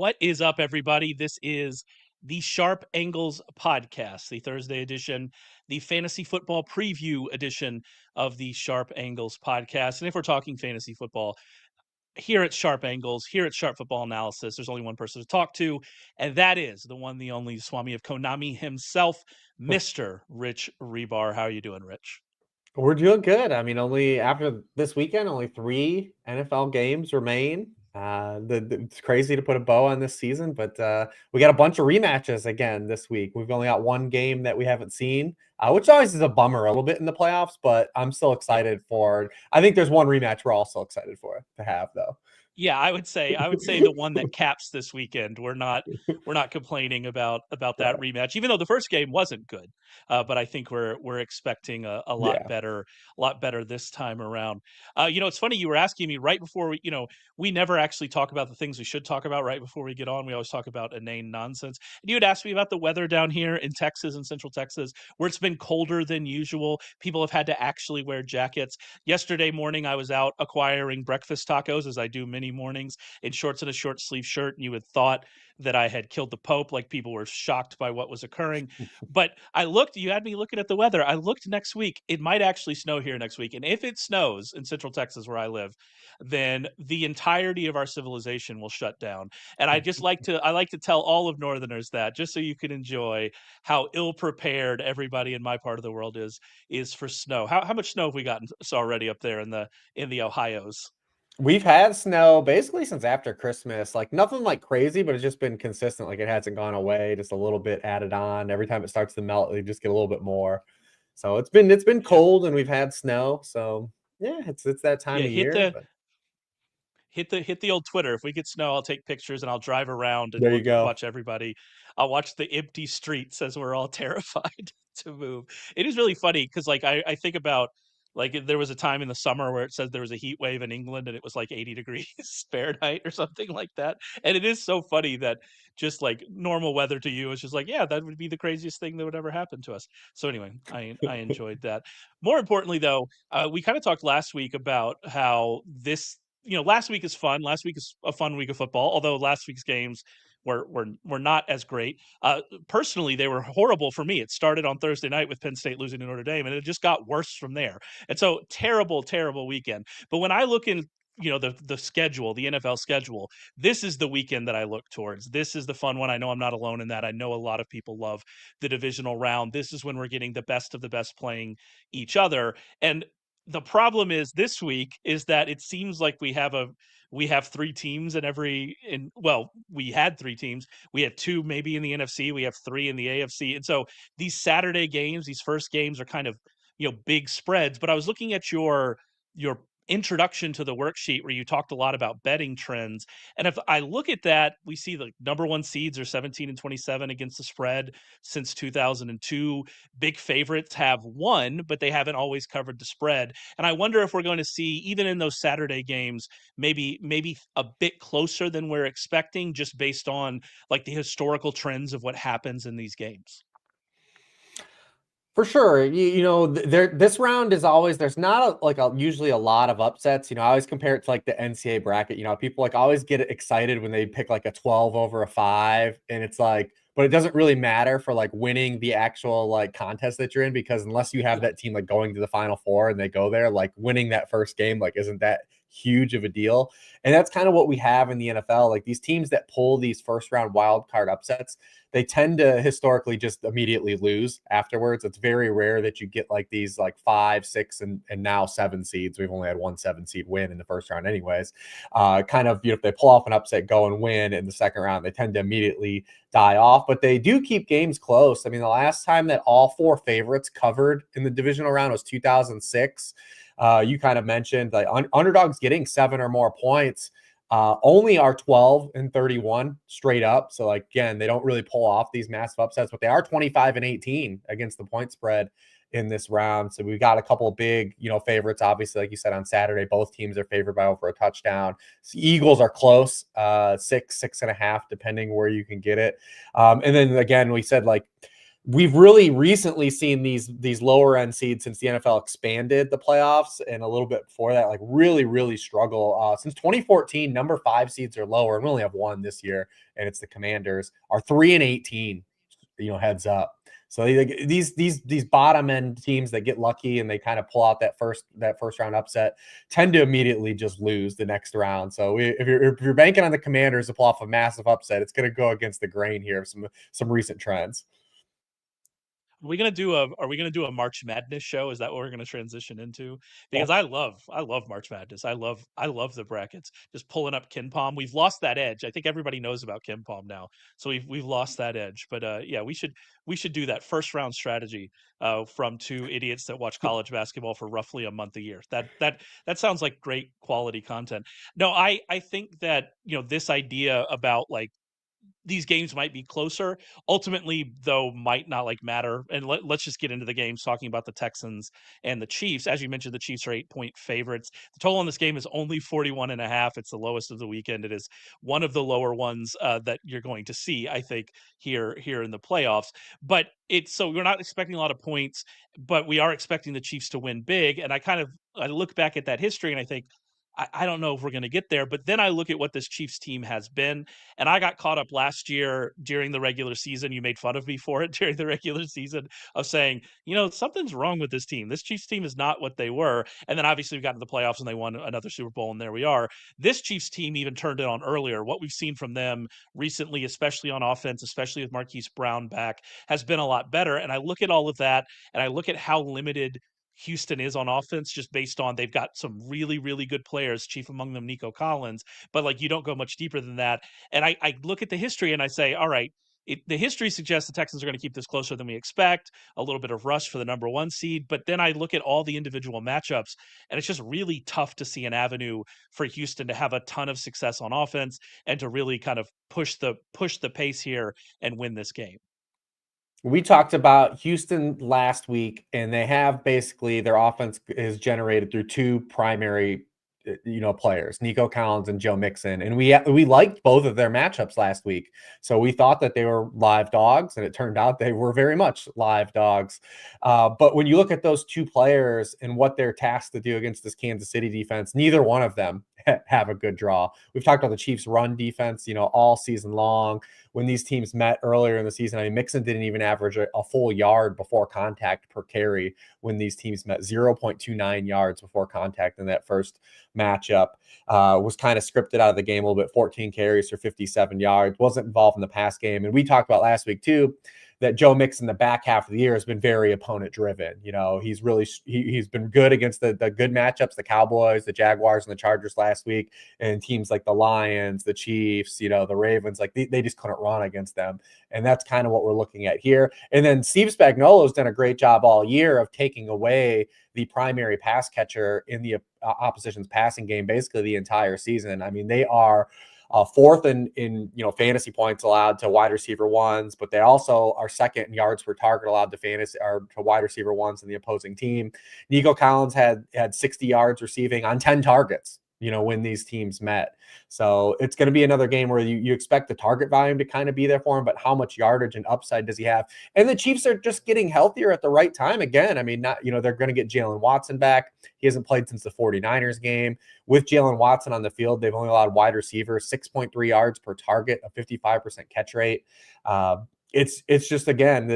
What is up, everybody? This is the Sharp Angles podcast, the Thursday edition, the fantasy football preview edition of the Sharp Angles podcast. And if we're talking fantasy football, here at Sharp Angles, here at Sharp Football Analysis, there's only one person to talk to, and that is the one, the only Swami of Konami himself, Mr. Rich Hribar. How are you doing, Rich? We're doing good. I mean, only after this weekend, only 3 NFL games remain. It's crazy to put a bow on this season, but we got a bunch of rematches again this week. We've only got one game that we haven't seen, which always is a bummer a little bit in the playoffs, but I'm still excited for. I think there's one rematch we're also excited for to have, though. Yeah, I would say the one that caps this weekend. We're not complaining about that rematch, even though the first game wasn't good. But I think we're expecting a lot better this time around. It's funny, you were asking me right before we never actually talk about the things we should talk about right before we get on. We always talk about inane nonsense. And you had asked me about the weather down here in Texas and Central Texas, where it's been colder than usual. People have had to actually wear jackets. Yesterday morning, I was out acquiring breakfast tacos, as I do many mornings, in shorts and a short sleeve shirt, and you had thought that I had killed the Pope, like people were shocked by what was occurring. But you had me looking at the weather. I looked next week. It might actually snow here next week. And if it snows in Central Texas where I live, then the entirety of our civilization will shut down. And I like to tell all of Northerners that, just so you can enjoy how ill prepared everybody in my part of the world is for snow. How much snow have we gotten already up there in the Ohios? We've had snow basically since after Christmas, like nothing like crazy, but it's just been consistent. Like it hasn't gone away, just a little bit added on. Every time it starts to melt, they just get a little bit more. So it's been cold and we've had snow. So yeah, it's that time of year. But Hit the old Twitter. If we get snow, I'll take pictures and I'll drive around and there you go. watch everybody. I'll watch the empty streets as we're all terrified to move. It is really funny because I think about, like, there was a time in the summer where it says there was a heat wave in England and it was like 80 degrees Fahrenheit or something like that. And it is so funny that just like normal weather to you is just like, yeah, that would be the craziest thing that would ever happen to us. So anyway, I enjoyed that. More importantly, though, we kind of talked last week about how last week is fun. Last week is a fun week of football, although last week's games were not as great. Personally, they were horrible for me. It started on Thursday night with Penn State losing to Notre Dame, and it just got worse from there. And so terrible weekend. But when I look in the schedule, the NFL schedule, this is the weekend that I look towards. This is the fun one. I know I'm not alone in that. I know a lot of people love the divisional round. This is when we're getting the best of the best playing each other. And the problem is this week is that it seems like we have 3 teams we had 3 teams. We had 2 maybe in the NFC, we have 3 in the AFC. And so these Saturday games, these first games are kind of, big spreads. But I was looking at your introduction to the worksheet where you talked a lot about betting trends. And if I look at that, we see the number 1 seeds are 17 and 27 against the spread since 2002. Big favorites have won, but they haven't always covered the spread. And I wonder if we're going to see, even in those Saturday games, maybe a bit closer than we're expecting, just based on like the historical trends of what happens in these games. For sure, this round is always, there's not usually a lot of upsets. I always compare it to like the NCAA bracket. People like always get excited when they pick like a 12 over a 5, and it's like, but it doesn't really matter for like winning the actual like contest that you're in, because unless you have that team like going to the Final Four and they go there, like winning that first game like isn't that huge of a deal. And that's kind of what we have in the NFL. Like these teams that pull these first round wild card upsets, they tend to historically just immediately lose afterwards. It's very rare that you get like these like 5, 6, and now 7 seeds. We've only had 1 7 seed win in the first round anyways. If they pull off an upset, go and win in the second round, they tend to immediately die off, but they do keep games close. I mean, the last time that all 4 favorites covered in the divisional round was 2006. You kind of mentioned like underdogs getting 7 or more points. Only are 12 and 31 straight up. So like, again, they don't really pull off these massive upsets, but they are 25 and 18 against the point spread in this round. So we've got a couple of big, favorites. Obviously, like you said, on Saturday, both teams are favored by over a touchdown. So Eagles are close, 6.5, depending where you can get it. And then again, we said like we've really recently seen these lower end seeds since the NFL expanded the playoffs, and a little bit before that, like really struggle. Since 2014, number 5 seeds are lower, and we only have one this year, and it's the Commanders. Are 3-18, heads up. So these bottom end teams that get lucky and they kind of pull out that first round upset tend to immediately just lose the next round. So if you're banking on the Commanders to pull off a massive upset, it's going to go against the grain here of some recent trends. Are we gonna do a March Madness show? Is that what we're gonna transition into? Because I love March Madness. I love the brackets. Just pulling up Ken Palm. We've lost that edge. I think everybody knows about Ken Palm now. So we've lost that edge. But yeah, we should do that first round strategy from two idiots that watch college basketball for roughly a month a year. That sounds like great quality content. No, I think that this idea about like these games might be closer. Ultimately, though, might not like matter. And let's just get into the games talking about the Texans and the Chiefs. As you mentioned, the Chiefs are 8-point favorites. The total on this game is only 41.5. It's the lowest of the weekend. It is one of the lower ones that you're going to see, I think, here in the playoffs. But so we're not expecting a lot of points, but we are expecting the Chiefs to win big. And I look back at that history and I think, I don't know if we're going to get there, but then I look at what this Chiefs team has been, and I got caught up last year during the regular season. You made fun of me for it during the regular season of saying, something's wrong with this team. This Chiefs team is not what they were. And then obviously we got to the playoffs and they won another Super Bowl, and there we are. This Chiefs team even turned it on earlier. What we've seen from them recently, especially on offense, especially with Marquise Brown back, has been a lot better. And I look at all of that, and I look at how limited Houston is on offense just based on they've got some really good players, chief among them Nico Collins, but like you don't go much deeper than that. And I look at the history and I say, all right, the history suggests the Texans are going to keep this closer than we expect, a little bit of rush for the number 1 seed. But then I look at all the individual matchups, and it's just really tough to see an avenue for Houston to have a ton of success on offense and to really kind of push the pace here and win this game. We talked about Houston last week, and they have basically their offense is generated through 2 primary, players, Nico Collins and Joe Mixon. And we liked both of their matchups last week. So we thought that they were live dogs, and it turned out they were very much live dogs. But when you look at those 2 players and what they're tasked to do against this Kansas City defense, neither one of them have a good draw. We've talked about the Chiefs' run defense, all season long. When these teams met earlier in the season, I mean, Mixon didn't even average a full yard before contact per carry when these teams met. 0.29 yards before contact in that first matchup. Was kind of scripted out of the game a little bit. 14 carries for 57 yards. Wasn't involved in the pass game. And we talked about last week too that Joe Mixon the back half of the year has been very opponent driven. He's been good against the good matchups, the Cowboys, the Jaguars, and the Chargers last week, and teams like the Lions, the Chiefs, the Ravens, like they just couldn't run against them. And that's kind of what we're looking at here. And then Steve Spagnuolo's done a great job all year of taking away the primary pass catcher in the opposition's passing game basically the entire season. I mean, they are fourth in fantasy points allowed to wide receiver ones, but they also are second in yards per target allowed to fantasy or to wide receiver ones in the opposing team. Nico Collins had 60 yards receiving on 10 targets, when these teams met. So it's going to be another game where you expect the target volume to kind of be there for him, but how much yardage and upside does he have? And the Chiefs are just getting healthier at the right time. Again, I mean, they're going to get Jalen Watson back. He hasn't played since the 49ers game. With Jalen Watson on the field, they've only allowed wide receivers 6.3 yards per target, a 55% catch rate. It's just, again,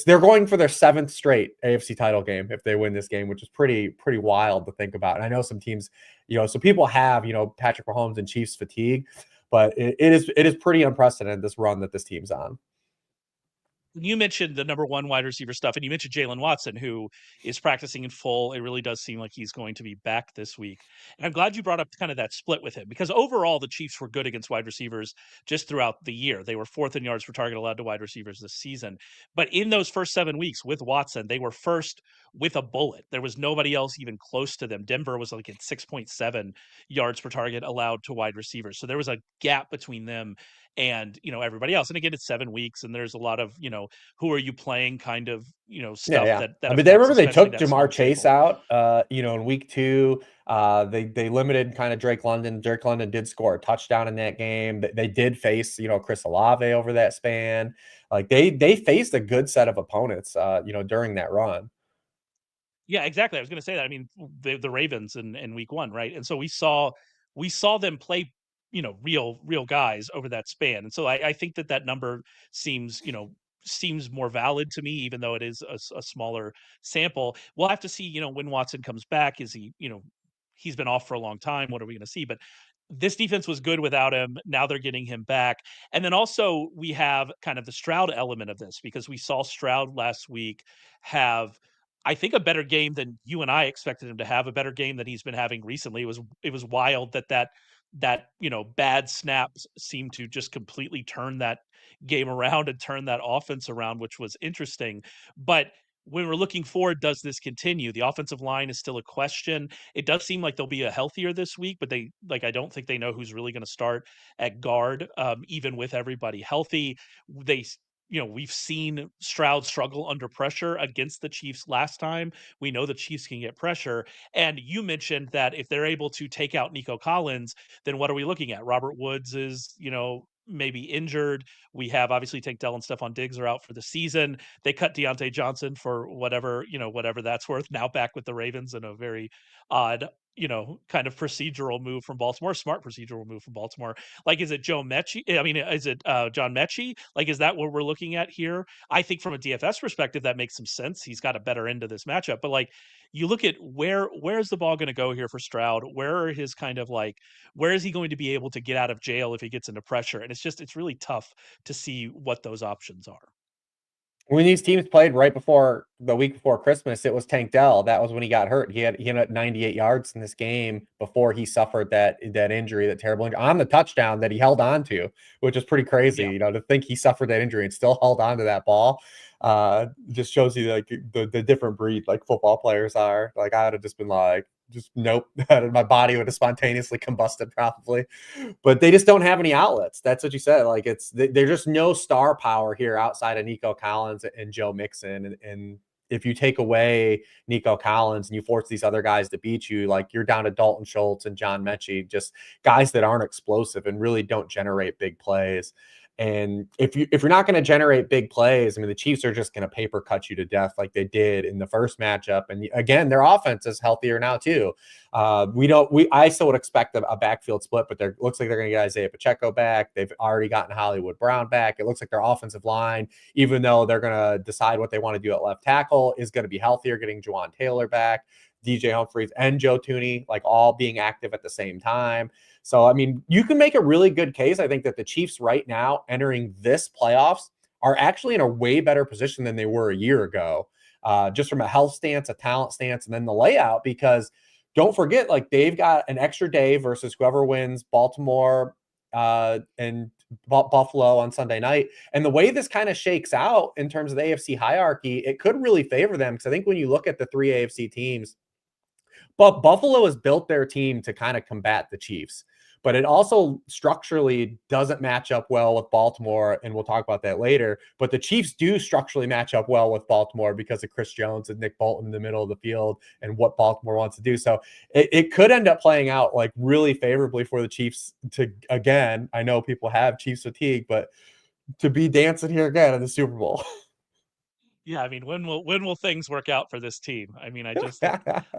they're going for their 7th straight AFC title game if they win this game, which is pretty wild to think about. And I know some teams, so people have, Patrick Mahomes and Chiefs fatigue, but it is pretty unprecedented, this run that this team's on. You mentioned the number 1 wide receiver stuff, and you mentioned Jalen Watson, who is practicing in full. It really does seem like he's going to be back this week. And I'm glad you brought up kind of that split with him, because overall the Chiefs were good against wide receivers just throughout the year. They were 4th in yards per target allowed to wide receivers this season. But in those first 7 weeks with Watson, they were first with a bullet. There was nobody else even close to them. Denver was like at 6.7 yards per target allowed to wide receivers. So there was a gap between them and everybody else. And again, it's 7 weeks, and there's a lot of who are you playing kind of stuff Yeah. that I mean, they affects remember they especially took that small Jamar Chase sample. out in week 2. They limited kind of Drake London. Drake London did score a touchdown in that game. They did face, Chris Olave over that span. Like they faced a good set of opponents, during that run. Yeah, exactly. I was going to say that. I mean, the Ravens in week one, right? And so we saw them play, real guys over that span. And so I think that number seems, seems more valid to me, even though it is a smaller sample. We'll have to see, when Watson comes back. Is he, he's been off for a long time. What are we going to see? But this defense was good without him. Now they're getting him back. And then also we have kind of the Stroud element of this, because we saw Stroud last week have, I think, a better game than you and I expected him to have, a better game than he's been having recently. It was wild that bad snaps seemed to just completely turn that game around and turn that offense around, which was interesting. But when we're looking forward, does this continue? The offensive line is still a question. It does seem like they'll be a healthier this week, but I don't think they know who's really going to start at guard, even with everybody healthy. They we've seen Stroud struggle under pressure against the Chiefs last time. We know the Chiefs can get pressure. And you mentioned that if they're able to take out Nico Collins, then what are we looking at? Robert Woods is, maybe injured. We have obviously Tank Dell and Stephon Diggs are out for the season. They cut Deontay Johnson for whatever that's worth. Now back with the Ravens in a very odd, kind of procedural move from Baltimore, smart procedural move from Baltimore. Like, is it Joe Mechie? I mean, is it John Mechie? Like, is that what we're looking at here? I think from a DFS perspective, that makes some sense. He's got a better end of this matchup. But like, you look at where's the ball going to go here for Stroud? Where are his kind of like, where is he going to be able to get out of jail if he gets into pressure? And it's really tough to see what those options are. When these teams played right before the week before Christmas, it was Tank Dell. That was when he got hurt. He had 98 yards in this game before he suffered that injury, that terrible injury on the touchdown that he held on to, which is pretty crazy. Yeah. To think he suffered that injury and still held on to that ball. Just shows you like the different breed like football players are. Like I would have just been like, just nope. My body would have spontaneously combusted probably, but they just don't have any outlets. That's what you said. Like there's just no star power here outside of Nico Collins and Joe Mixon. And if you take away Nico Collins and you force these other guys to beat you, like you're down to Dalton Schultz and John Mechie, just guys that aren't explosive and really don't generate big plays. And if you're not going to generate big plays, I mean, the Chiefs are just going to paper cut you to death like they did in the first matchup. And again, their offense is healthier now too. I still would expect a backfield split, but it looks like they're going to get Isaiah Pacheco back. They've already gotten Hollywood Brown back. It looks like their offensive line, even though they're going to decide what they want to do at left tackle, is going to be healthier, getting Juwan Taylor back, DJ Humphries and Joe Thuney, like all being active at the same time. So, I mean, you can make a really good case. I think that the Chiefs right now entering this playoffs are actually in a way better position than they were a year ago, just from a health stance, a talent stance, and then the layout, because don't forget, like they've got an extra day versus whoever wins Baltimore and Buffalo on Sunday night. And the way this kind of shakes out in terms of the AFC hierarchy, it could really favor them. Because I think when you look at the three AFC teams, but Buffalo has built their team to kind of combat the Chiefs. But it also structurally doesn't match up well with Baltimore, and we'll talk about that later. But the Chiefs do structurally match up well with Baltimore because of Chris Jones and Nick Bolton in the middle of the field and what Baltimore wants to do. So it could end up playing out like really favorably for the Chiefs to, again, I know people have Chiefs fatigue, but to be dancing here again in the Super Bowl. Yeah, I mean, when will things work out for this team? I mean, I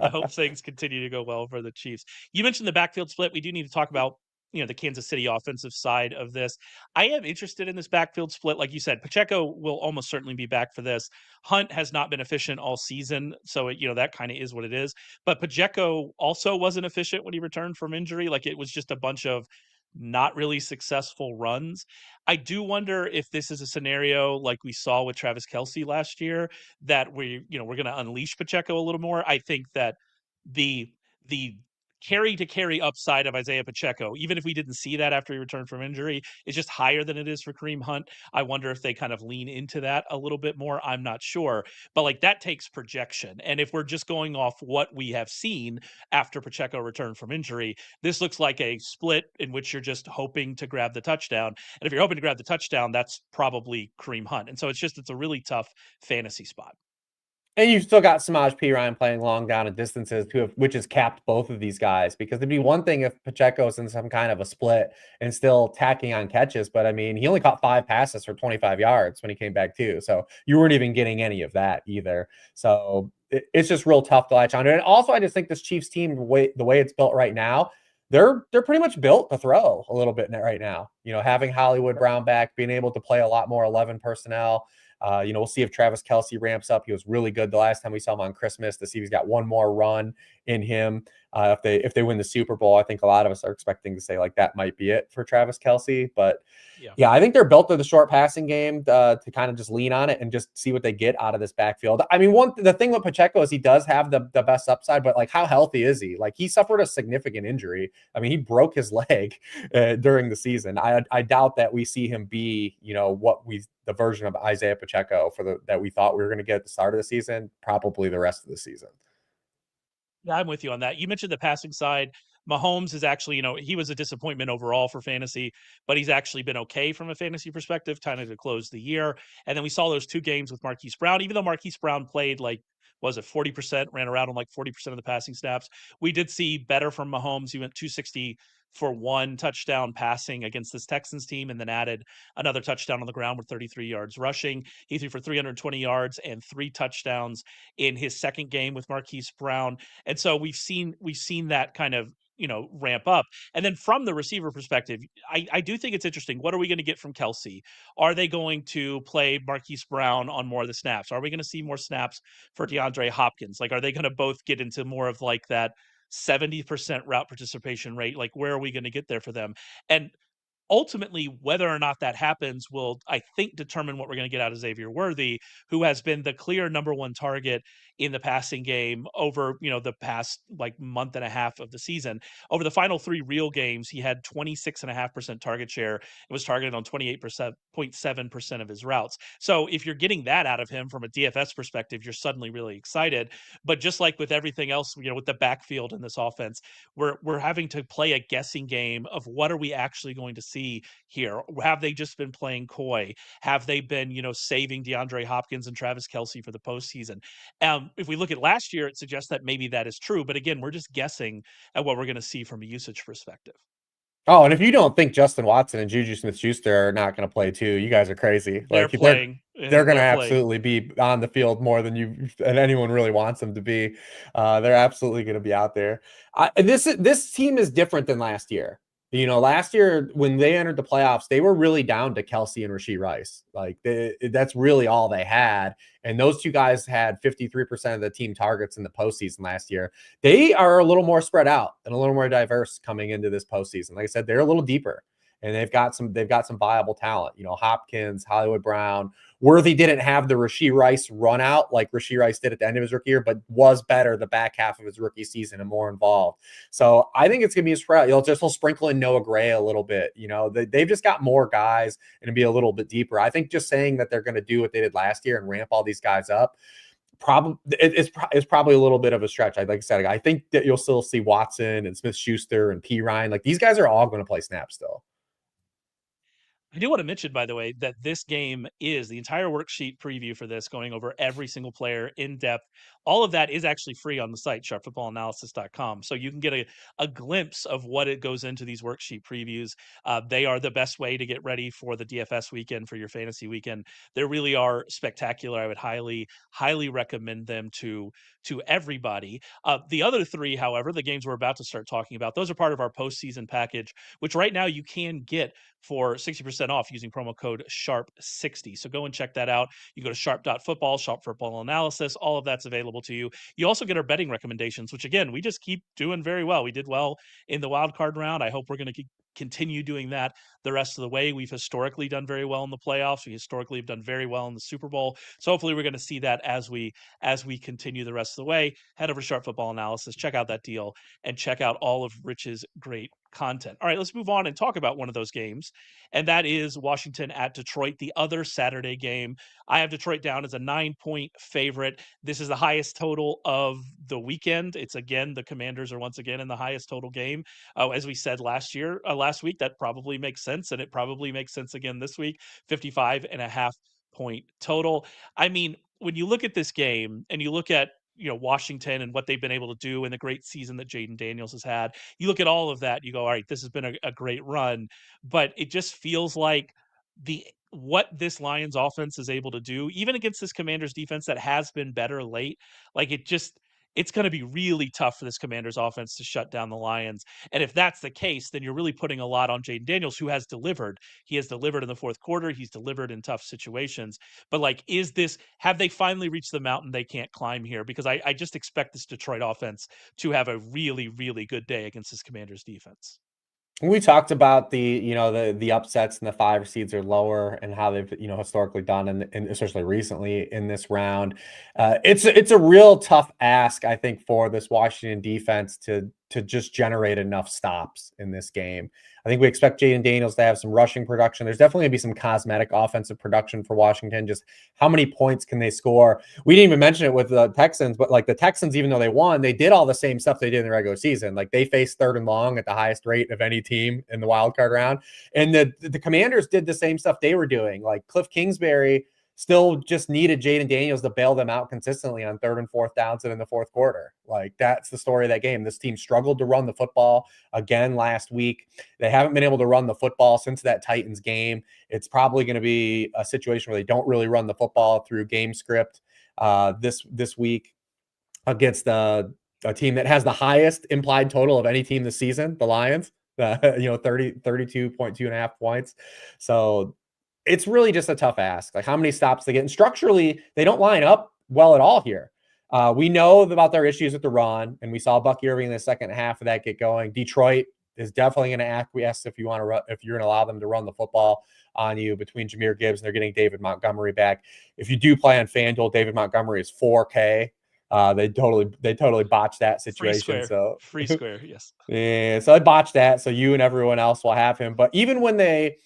hope things continue to go well for the Chiefs. You mentioned the backfield split. We do need to talk about, the Kansas City offensive side of this. I am interested in this backfield split. Like you said, Pacheco will almost certainly be back for this. Hunt has not been efficient all season, so that kind of is what it is. But Pacheco also wasn't efficient when he returned from injury. Like, it was just a bunch of not really successful runs. I do wonder if this is a scenario like we saw with Travis Kelce last year, that we're going to unleash Pacheco a little more. I think that the carry to carry upside of Isaiah Pacheco, even if we didn't see that after he returned from injury, is just higher than it is for Kareem Hunt. I wonder if they kind of lean into that a little bit more. I'm not sure, but like that takes projection. And if we're just going off what we have seen after Pacheco returned from injury, this looks like a split in which you're just hoping to grab the touchdown. And if you're hoping to grab the touchdown, that's probably Kareem Hunt. And so it's a really tough fantasy spot. And you've still got Samaj P. Ryan playing long down and distances, which has capped both of these guys. Because it'd be one thing if Pacheco's in some kind of a split and still tacking on catches, but I mean, he only caught 5 passes for 25 yards when he came back too. So you weren't even getting any of that either. So it's just real tough to latch on to. And also, I just think this Chiefs team, the way it's built right now, they're pretty much built to throw a little bit right now. You know, having Hollywood Brown back, being able to play a lot more 11 personnel. We'll see if Travis Kelce ramps up. He was really good the last time we saw him on Christmas, to see if he's got one more run in him. If they win the Super Bowl, I think a lot of us are expecting to say like that might be it for Travis Kelce. But Yeah. yeah, I think they're built to the short passing game to kind of just lean on it and just see what they get out of this backfield. I mean, the thing with Pacheco is he does have the best upside, but like how healthy is he? Like he suffered a significant injury. I mean, he broke his leg during the season. I doubt that we see him be, the version of Isaiah Pacheco that we thought we were going to get at the start of the season, probably the rest of the season. Yeah, I'm with you on that. You mentioned the passing side. Mahomes is actually, he was a disappointment overall for fantasy, but he's actually been okay from a fantasy perspective, kind of to close the year. And then we saw those 2 games with Marquise Brown. Even though Marquise Brown played like, was it 40%, ran around on like 40% of the passing snaps, we did see better from Mahomes. He went 260 for 1 touchdown passing against this Texans team, and then added another touchdown on the ground with 33 yards rushing. He threw for 320 yards and 3 touchdowns in his second game with Marquise Brown. And so we've seen that kind of, ramp up. And then from the receiver perspective, I do think it's interesting. What are we going to get from Kelsey? Are they going to play Marquise Brown on more of the snaps? Are we going to see more snaps for DeAndre Hopkins? Like, are they going to both get into more of like that 70% route participation rate? Like, where are we going to get there for them? And ultimately, whether or not that happens will, I think, determine what we're going to get out of Xavier Worthy, who has been the clear number one target in the passing game over, the past like month and a half of the season. Over the final 3 real games, he had 26.5% target share. It was targeted on 28.7% of his routes. So if you're getting that out of him from a DFS perspective, you're suddenly really excited. But just like with everything else, with the backfield in this offense, we're having to play a guessing game of what are we actually going to see here. Have they just been playing coy? Have they been, saving DeAndre Hopkins and Travis Kelce for the postseason? If we look at last year, it suggests that maybe that is true. But again, we're just guessing at what we're going to see from a usage perspective. Oh, and if you don't think Justin Watson and Juju Smith-Schuster are not going to play too, you guys are crazy. They're Like playing. they're going to They're playing. absolutely be on the field more than you and anyone really wants them to be. They're absolutely going to be out there. This team is different than last year. Last year when they entered the playoffs, they were really down to Kelce and Rashee Rice. Like that's really all they had. And those 2 guys had 53% of the team targets in the postseason last year. They are a little more spread out and a little more diverse coming into this postseason. Like I said, they're a little deeper. And they've got some viable talent. Hopkins, Hollywood Brown. Worthy didn't have the Rashee Rice run out like Rashee Rice did at the end of his rookie year, but was better the back half of his rookie season and more involved. So I think it's gonna be a spread. He'll sprinkle in Noah Gray a little bit. They've just got more guys and it'll be a little bit deeper. I think just saying that they're gonna do what they did last year and ramp all these guys up, it's probably a little bit of a stretch. Like I said, I think that you'll still see Watson and Smith-Schuster and P. Ryan. Like these guys are all going to play snaps still. I do want to mention, by the way, that this game is the entire worksheet preview for this, going over every single player in depth. All of that is actually free on the site, sharpfootballanalysis.com. So you can get a glimpse of what it goes into these worksheet previews. They are the best way to get ready for the DFS weekend, for your fantasy weekend. They really are spectacular. I would highly, highly recommend them to everybody. The other 3, however, the games we're about to start talking about, those are part of our postseason package, which right now you can get for 60% off using promo code SHARP60. So go and check that out. You go to sharp.football, Sharp Football Analysis, all of that's available to you. You also get our betting recommendations, which again, we just keep doing very well. We did well in the wild card round. I hope we're going to continue doing that the rest of the way. We've historically done very well in the playoffs. We historically have done very well in the Super Bowl. So hopefully we're going to see that as we continue the rest of the way. Head over to Sharp Football Analysis, check out that deal, and check out all of Rich's great content. All right, let's move on and talk about one of those games, and that is Washington at Detroit, the other Saturday game. I have Detroit down as a 9-point favorite. This is the highest total of the weekend. It's again, the Commanders are once again in the highest total game. As we said last week, that probably makes sense, and it probably makes sense again this week. 55.5 point total. I mean, when you look at this game and you look at Washington and what they've been able to do and the great season that Jaden Daniels has had, you look at all of that, you go, all right, this has been a great run, but it just feels like the what this Lions offense is able to do, even against this Commanders defense that has been better late, like it's going to be really tough for this Commanders offense to shut down the Lions. And if that's the case, then you're really putting a lot on Jaden Daniels, who has delivered. He has delivered in the fourth quarter. He's delivered in tough situations. But like, have they finally reached the mountain they can't climb here? Because I just expect this Detroit offense to have a really, really good day against this Commanders defense. We talked about the upsets and the 5 seeds are lower and how they've historically done and especially recently in this round. It's a real tough ask, I think, for this Washington defense to just generate enough stops in this game. I think we expect Jaden Daniels to have some rushing production. There's definitely going to be some cosmetic offensive production for Washington. Just how many points can they score? We didn't even mention it with the Texans, but like the Texans, even though they won, they did all the same stuff they did in the regular season. Like they faced 3rd and long at the highest rate of any team in the wild card round. And the Commanders did the same stuff they were doing. Like Cliff Kingsbury still just needed Jaden Daniels to bail them out consistently on 3rd and 4th downs and in the fourth quarter. Like that's the story of that game. This team struggled to run the football again last week. They haven't been able to run the football since that Titans game. It's probably going to be a situation where they don't really run the football through game script this week against a team that has the highest implied total of any team this season, the Lions. 32.2.5 points. So it's really just a tough ask. Like how many stops they get. And structurally, they don't line up well at all here. We know about their issues with the run, and we saw Buck Irving in the second half of that get going. Detroit is definitely going to acquiesce if you're going to allow them to run the football on you between Jahmyr Gibbs and they're getting David Montgomery back. If you do play on FanDuel, David Montgomery is 4K. They totally botched that situation. Free square, yes. Yeah, so I botched that. So you and everyone else will have him. But even when they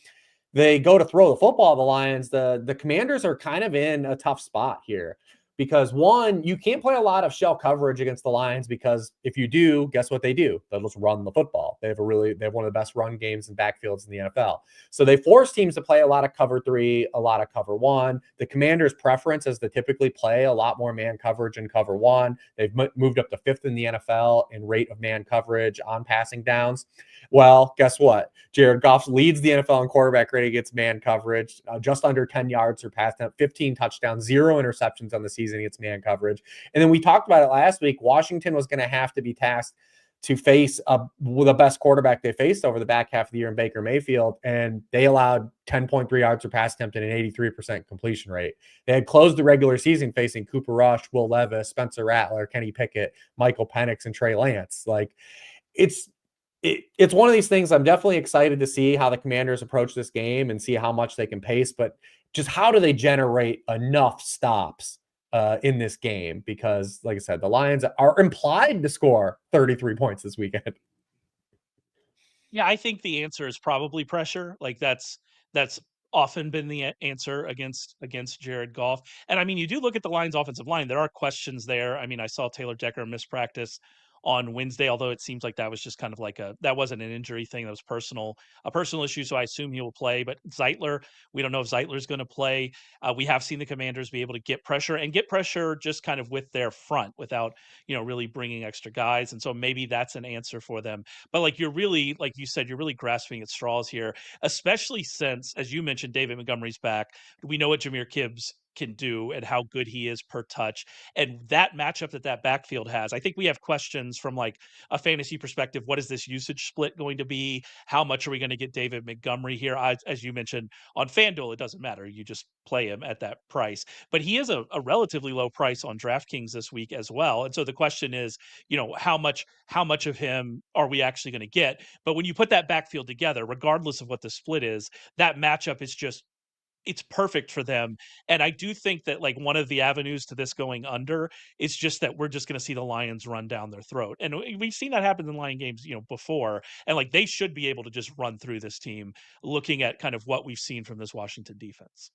go to throw the football, the Lions, the Commanders are kind of in a tough spot here because one, you can't play a lot of shell coverage against the Lions because if you do, guess what they do? They'll just run the football. They have one of the best run games and backfields in the NFL. So they force teams to play a lot of cover 3, a lot of cover 1. The Commanders' preference is to typically play a lot more man coverage in cover 1. They've moved up to 5th in the NFL in rate of man coverage on passing downs. Well, guess what? Jared Goff leads the NFL in quarterback rating against man coverage, just under 10 yards per pass, 15 touchdowns, 0 interceptions on the season against man coverage. And then we talked about it last week. Washington was going to have to be tasked to face the best quarterback they faced over the back half of the year in Baker Mayfield, and they allowed 10.3 yards per pass attempt and an 83% completion rate. They had closed the regular season facing Cooper Rush, Will Levis, Spencer Rattler, Kenny Pickett, Michael Penix, and Trey Lance. Like it's one of these things. I'm definitely excited to see how the Commanders approach this game and see how much they can pace, but just how do they generate enough stops in this game? Because like I said, the Lions are implied to score 33 points this weekend. Yeah, I think the answer is probably pressure. Like that's often been the answer against Jared Goff. And I mean, you do look at the Lions offensive line, there are questions there. I mean, I saw Taylor Decker miss practice on Wednesday, although it seems like that was just kind of like that wasn't an injury thing. That was a personal issue. So I assume he will play, but Zeitler, we don't know if Zeitler is going to play. We have seen the Commanders be able to get pressure just kind of with their front without, really bringing extra guys. And so maybe that's an answer for them. But like you said, you're really grasping at straws here, especially since, as you mentioned, David Montgomery's back. We know what Jahmyr Gibbs can do and how good he is per touch. And that matchup that backfield has, I think we have questions from like a fantasy perspective. What is this usage split going to be? How much are we going to get David Montgomery here? As you mentioned on FanDuel, it doesn't matter. You just play him at that price. But he is a relatively low price on DraftKings this week as well. And so the question is, how much of him are we actually going to get? But when you put that backfield together, regardless of what the split is, that matchup is it's perfect for them. And I do think that like one of the avenues to this going under is just that we're just going to see the Lions run down their throat. And we've seen that happen in Lion games, before. And like they should be able to just run through this team looking at kind of what we've seen from this Washington defense.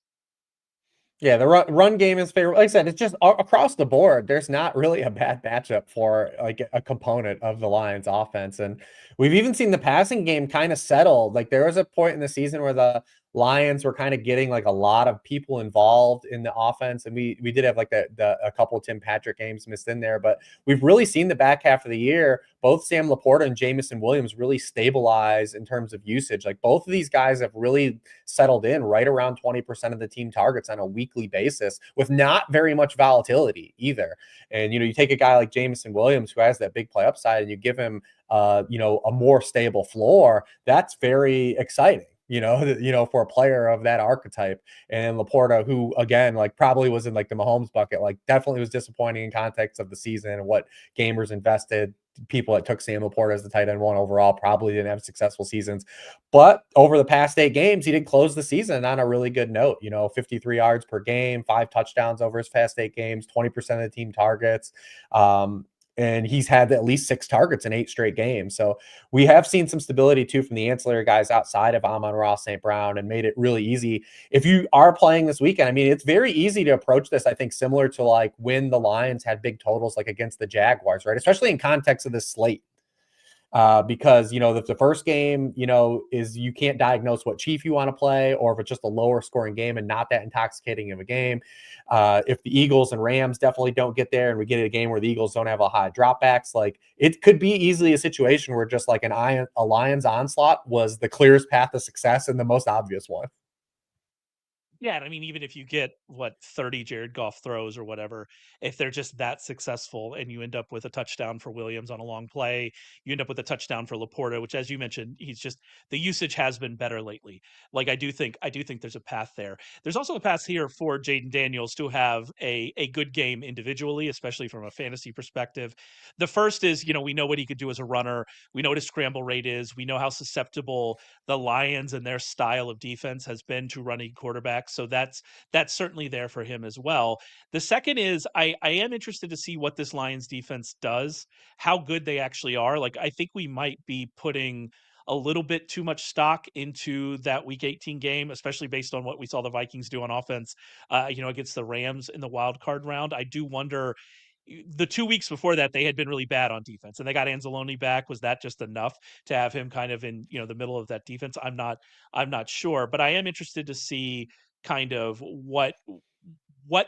Yeah, the run game is favorable. Like I said, it's just across the board. There's not really a bad matchup for like a component of the Lions offense. And we've even seen the passing game kind of settle. Like there was a point in the season where the Lions were kind of getting like a lot of people involved in the offense. And we did have like a couple of Tim Patrick games missed in there, but we've really seen the back half of the year, both Sam Laporta and Jamison Williams really stabilize in terms of usage. Like both of these guys have really settled in right around 20% of the team targets on a weekly basis with not very much volatility either. And, you take a guy like Jamison Williams who has that big play upside and you give him, a more stable floor. That's very exciting. For a player of that archetype. And Laporta, who again, like probably was in like the Mahomes bucket, like definitely was disappointing in context of the season and what gamers invested. People that took Sam Laporta as the tight end 1 overall probably didn't have successful seasons. But over the past 8 games, he did close the season on a really good note. 53 yards per game, 5 touchdowns over his past 8 games, 20% of the team targets. And he's had at least 6 targets in 8 straight games. So we have seen some stability too from the ancillary guys outside of Amon-Ra St. Brown and made it really easy. If you are playing this weekend, I mean, it's very easy to approach this, I think, similar to like when the Lions had big totals like against the Jaguars, right? Especially in context of this slate. Because the first game is you can't diagnose what chief you want to play, or if it's just a lower scoring game and not that intoxicating of a game. If the Eagles and Rams definitely don't get there and we get a game where the Eagles don't have a high dropbacks, like it could be easily a situation where just like a Lions onslaught was the clearest path to success and the most obvious one. Yeah, and I mean, even if you get 30 Jared Goff throws or whatever, if they're just that successful and you end up with a touchdown for Williams on a long play, you end up with a touchdown for Laporta, which, as you mentioned, the usage has been better lately. Like I do think there's a path there. There's also a path here for Jaden Daniels to have a good game individually, especially from a fantasy perspective. The first is, we know what he could do as a runner. We know what his scramble rate is. We know how susceptible the Lions and their style of defense has been to running quarterbacks. So that's certainly there for him as well. The second is I am interested to see what this Lions defense does, how good they actually are. Like I think we might be putting a little bit too much stock into that week 18 game, especially based on what we saw the Vikings do on offense, against the Rams in the wild card round. I do wonder, the 2 weeks before that, they had been really bad on defense and they got Anzalone back. Was that just enough to have him kind of in, the middle of that defense? I'm not sure, but I am interested to see kind of what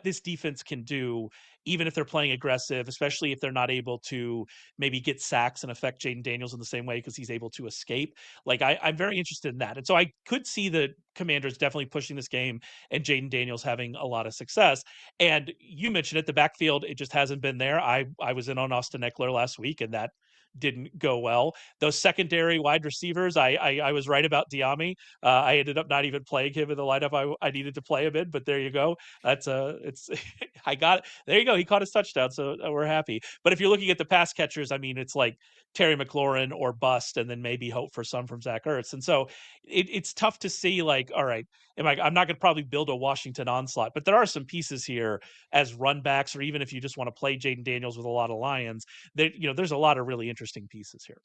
this defense can do, even if they're playing aggressive, especially if they're not able to maybe get sacks and affect Jaden Daniels in the same way because he's able to escape. Like I'm very interested in that. And so I could see the Commanders definitely pushing this game and Jaden Daniels having a lot of success. And you mentioned it, the backfield, it just hasn't been there. I was in on Austin Eckler last week and that didn't go well. Those secondary wide receivers, I was right about Diami. I ended up not even playing him in the lineup I needed to play him in, but there you go. It's I got it. There you go. He caught his touchdown, so we're happy. But if you're looking at the pass catchers, I mean, it's like Terry McLaurin or bust, and then maybe hope for some from Zach Ertz. And so it's tough to see. Like, all right, I'm not going to probably build a Washington onslaught, but there are some pieces here as run backs, or even if you just want to play Jaden Daniels with a lot of Lions, there's a lot of really interesting pieces here.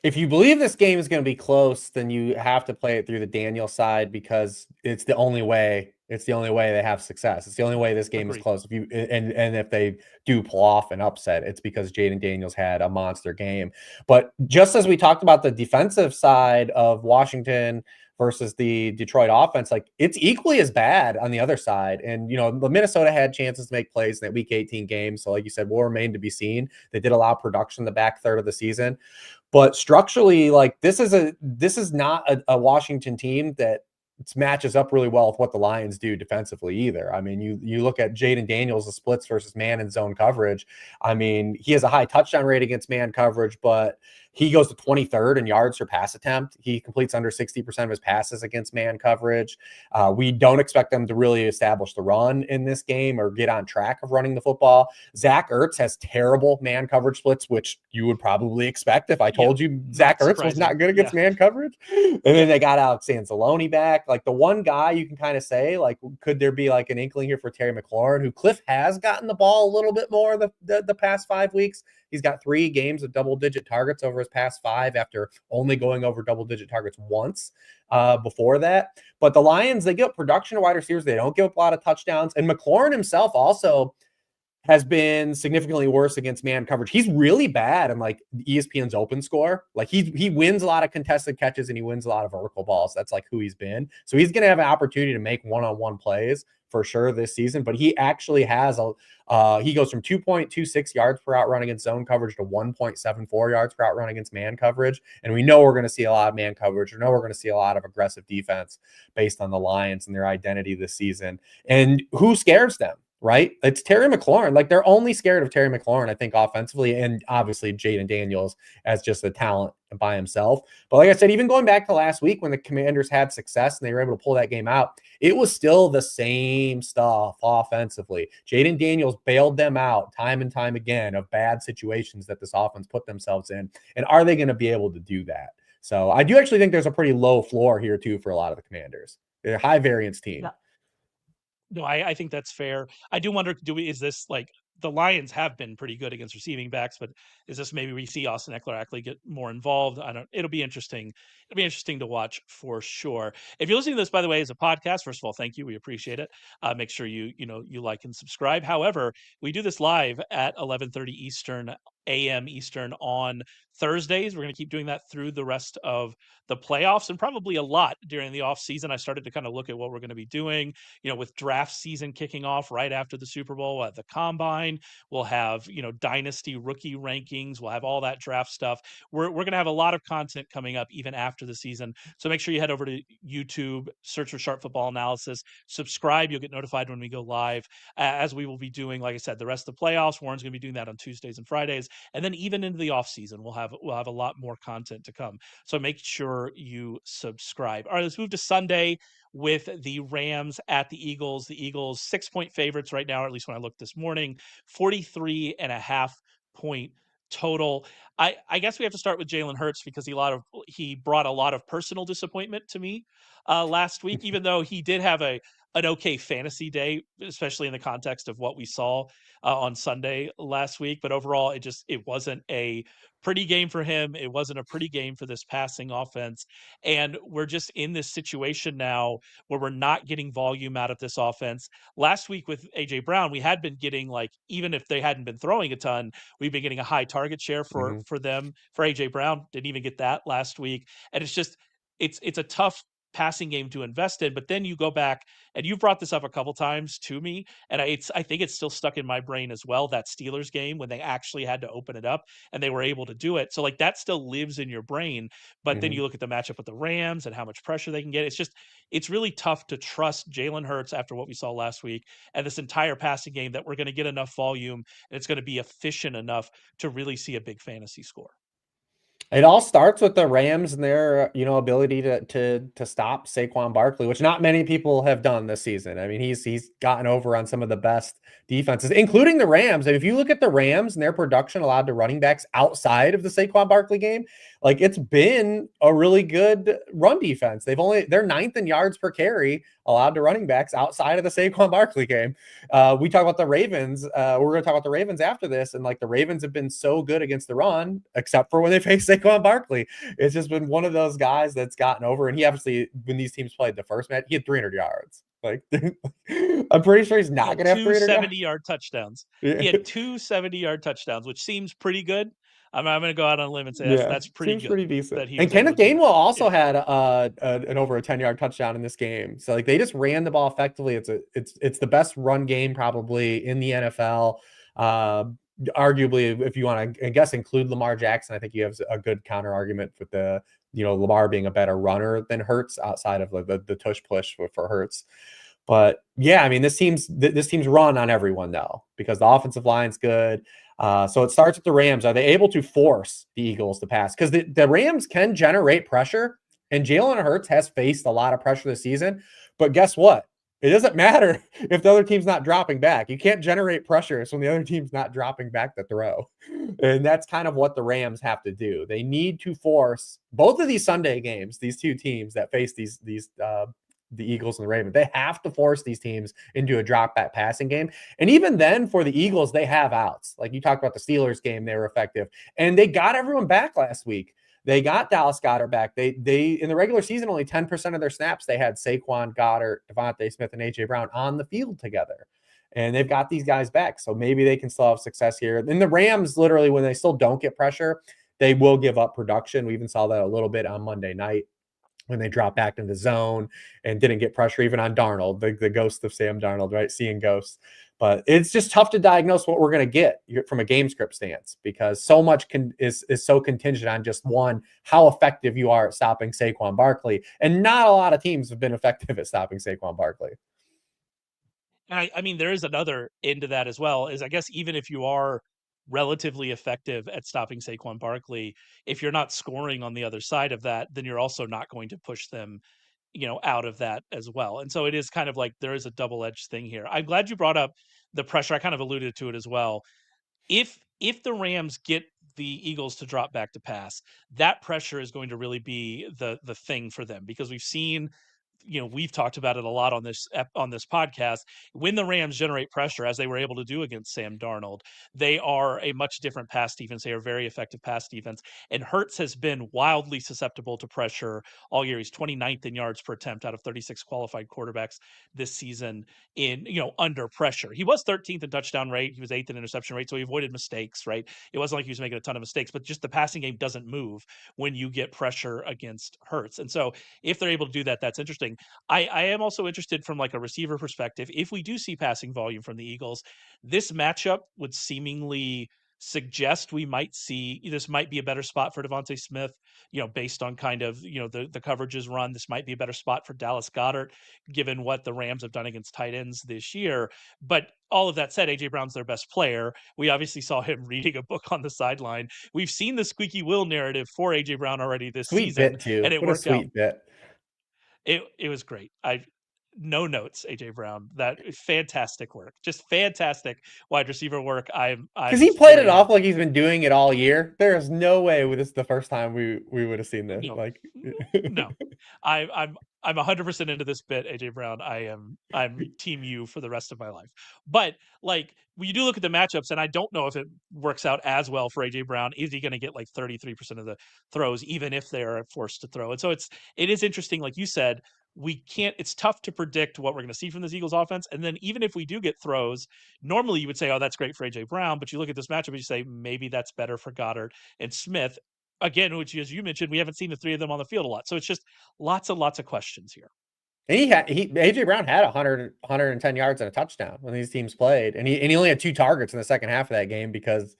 If you believe this game is going to be close, then you have to play it through the Daniel side because it's the only way. It's the only way they have success. It's the only way this game is Agreed. close. If you and if they do pull off an upset, it's because Jaden Daniels had a monster game. But just as we talked about the defensive side of Washington versus the Detroit offense, like it's equally as bad on the other side. And the Minnesota had chances to make plays in that Week 18 game. So, like you said, will remain to be seen. They did allow production in the back third of the season. But structurally, like this is not a Washington team that matches up really well with what the Lions do defensively either. I mean, you look at Jaden Daniels, the splits versus man and zone coverage. I mean, he has a high touchdown rate against man coverage, but he goes to 23rd in yards per pass attempt. He completes under 60% of his passes against man coverage. We don't expect them to really establish the run in this game or get on track of running the football. Zach Ertz has terrible man coverage splits, which you would probably expect if I told you Zach Ertz was not good against man coverage. And then they got Alex Anzalone back. Like the one guy you can kind of say, like, could there be like an inkling here for Terry McLaurin, who Cliff has gotten the ball a little bit more the past 5 weeks. He's got 3 games of double-digit targets over his past 5 after only going over double-digit targets once before that. But the Lions, they give up production to wide receivers. They don't give up a lot of touchdowns. And McLaurin himself also, has been significantly worse against man coverage. He's really bad in like ESPN's open score. Like he wins a lot of contested catches and he wins a lot of vertical balls. That's like who he's been. So he's going to have an opportunity to make one-on-one plays for sure this season. But he actually has he goes from 2.26 yards per out run against zone coverage to 1.74 yards per out run against man coverage. And we know we're going to see a lot of man coverage. We know we're going to see a lot of aggressive defense based on the Lions and their identity this season. And who scares them? Right? It's Terry McLaurin. Like they're only scared of Terry McLaurin, I think, offensively, and obviously Jaden Daniels as just a talent by himself. But like I said, even going back to last week when the Commanders had success and they were able to pull that game out, it was still the same stuff offensively. Jaden Daniels bailed them out time and time again of bad situations that this offense put themselves in. And are they going to be able to do that? So I do actually think there's a pretty low floor here too for a lot of the Commanders. They're a high variance team. Yeah. No, I think that's fair. I do wonder, is this like the Lions have been pretty good against receiving backs, but is this maybe we see Austin Eckler actually get more involved? It'll be interesting. It'll be interesting to watch for sure. If you're listening to this, by the way, as a podcast, first of all, thank you. We appreciate it. Make sure you like and subscribe. However, we do this live at 11:30 a.m. Eastern on Thursdays. We're going to keep doing that through the rest of the playoffs and probably a lot during the off season. I started to kind of look at what we're going to be doing, with draft season kicking off right after the Super Bowl at the Combine. We'll have, dynasty rookie rankings. We'll have all that draft stuff. We're going to have a lot of content coming up even after the season. So make sure you head over to YouTube, search for Sharp Football Analysis, subscribe. You'll get notified when we go live, as we will be doing, like I said, the rest of the playoffs. Warren's going to be doing that on Tuesdays and Fridays. And then even into the off season, we'll have a lot more content to come. So make sure you subscribe. All right, let's move to Sunday with the Rams at the Eagles. The Eagles 6-point favorites right now, or at least when I looked this morning, 43.5-point total. I guess we have to start with Jalen Hurts because he brought a lot of personal disappointment to me last week, even though he did have an okay fantasy day, especially in the context of what we saw on Sunday last week. But overall, it wasn't a pretty game for him. It wasn't a pretty game for this passing offense. And we're just in this situation now where we're not getting volume out of this offense. Last week with AJ Brown, we had been getting, like, even if they hadn't been throwing a ton, we've been getting a high target share for them. For AJ Brown, didn't even get that last week. And it's a tough passing game to invest in. But then you go back, and you've brought this up a couple times to me, and I think it's still stuck in my brain as well, that Steelers game when they actually had to open it up and they were able to do it. So like that still lives in your brain. But then you look at the matchup with the Rams and how much pressure they can get. It's really tough to trust Jalen Hurts after what we saw last week and this entire passing game that we're going to get enough volume and it's going to be efficient enough to really see a big fantasy score. It all starts with the Rams and their, ability to stop Saquon Barkley, which not many people have done this season. I mean, he's gotten over on some of the best defenses, including the Rams. And if you look at the Rams and their production allowed to running backs outside of the Saquon Barkley game, like it's been a really good run defense. They're ninth in yards per carry allowed to running backs outside of the Saquon Barkley game. We talk about the Ravens. We're going to talk about the Ravens after this. And like the Ravens have been so good against the run, except for when they face Saquon Barkley. It's just been one of those guys that's gotten over. And he obviously, when these teams played the first match, he had 300 yards. Like, I'm pretty sure he's not going to have 300 70-yard touchdowns. He had 2 70-yard touchdowns, which seems pretty good. I'm going to go out on a limb and say that's pretty good. Pretty decent. That he and Kenneth Gainwell also had an over a 10-yard touchdown in this game. So like they just ran the ball effectively. It's the best run game probably in the NFL. Arguably, if you want to, I guess, include Lamar Jackson, I think you have a good counter argument with the Lamar being a better runner than Hurts outside of the tush push for Hurts. But yeah, I mean, this team's run on everyone though, because the offensive line's good. So it starts with the Rams. Are they able to force the Eagles to pass? Because the Rams can generate pressure, and Jalen Hurts has faced a lot of pressure this season. But guess what? It doesn't matter if the other team's not dropping back. You can't generate pressure when the other team's not dropping back to throw. And that's kind of what the Rams have to do. They need to force both of these Sunday games, these two teams that face the Eagles and the Ravens. They have to force these teams into a drop back passing game. And even then, for the Eagles, they have outs. Like you talked about the Steelers game, they were effective. And they got everyone back last week. They got Dallas Goedert back. They in the regular season, only 10% of their snaps, they had Saquon, Goddard, Devontae Smith, and AJ Brown on the field together. And they've got these guys back. So maybe they can still have success here. And the Rams, literally, when they still don't get pressure, they will give up production. We even saw that a little bit on Monday night when they dropped back into the zone and didn't get pressure even on Darnold, the ghost of Sam Darnold, right? Seeing ghosts. But it's just tough to diagnose what we're going to get from a game script stance, because so much is so contingent on just one, how effective you are at stopping Saquon Barkley. And not a lot of teams have been effective at stopping Saquon Barkley. I mean, there is another end to that as well, is I guess even if you are relatively effective at stopping Saquon Barkley, if you're not scoring on the other side of that, then you're also not going to push them, out of that as well. And so it is kind of like there is a double-edged thing here. I'm glad you brought up the pressure. I kind of alluded to it as well. If the Rams get the Eagles to drop back to pass, that pressure is going to really be the thing for them, because we've seen, we've talked about it a lot on this podcast. When the Rams generate pressure, as they were able to do against Sam Darnold, they are a much different pass defense. They are very effective pass defense. And Hurts has been wildly susceptible to pressure all year. He's 29th in yards per attempt out of 36 qualified quarterbacks this season in, under pressure. He was 13th in touchdown rate. He was 8th in interception rate. So he avoided mistakes, right? It wasn't like he was making a ton of mistakes, but just the passing game doesn't move when you get pressure against Hurts. And so if they're able to do that, that's interesting. I am also interested from like a receiver perspective. If we do see passing volume from the Eagles, this matchup would seemingly suggest we might see this might be a better spot for Devontae Smith, based on kind of, the coverages run. This might be a better spot for Dallas Goedert, given what the Rams have done against tight ends this year. But all of that said, AJ Brown's their best player. We obviously saw him reading a book on the sideline. We've seen the squeaky wheel narrative for AJ Brown already this Sweet season, bit too. and it What a worked out. sweet bit. It was great. No notes, AJ Brown. That fantastic work. Just fantastic wide receiver work. Because he played it off like he's been doing it all year. There is no way this is the first time we would have seen this. No, Like, no. I'm 100% into this bit, AJ Brown. I'm team you for the rest of my life. But like, when you do look at the matchups, and I don't know if it works out as well for AJ Brown. Is he going to get like 33% of the throws, even if they are forced to throw? And so it is interesting, like you said. It's tough to predict what we're going to see from this Eagles offense. And then even if we do get throws, normally you would say, oh, that's great for AJ Brown. But you look at this matchup and you say, maybe that's better for Goddard and Smith. Again, which, as you mentioned, we haven't seen the three of them on the field a lot. So it's just lots and lots of questions here. And AJ Brown had 110 yards and a touchdown when these teams played. And he only had 2 targets in the second half of that game because,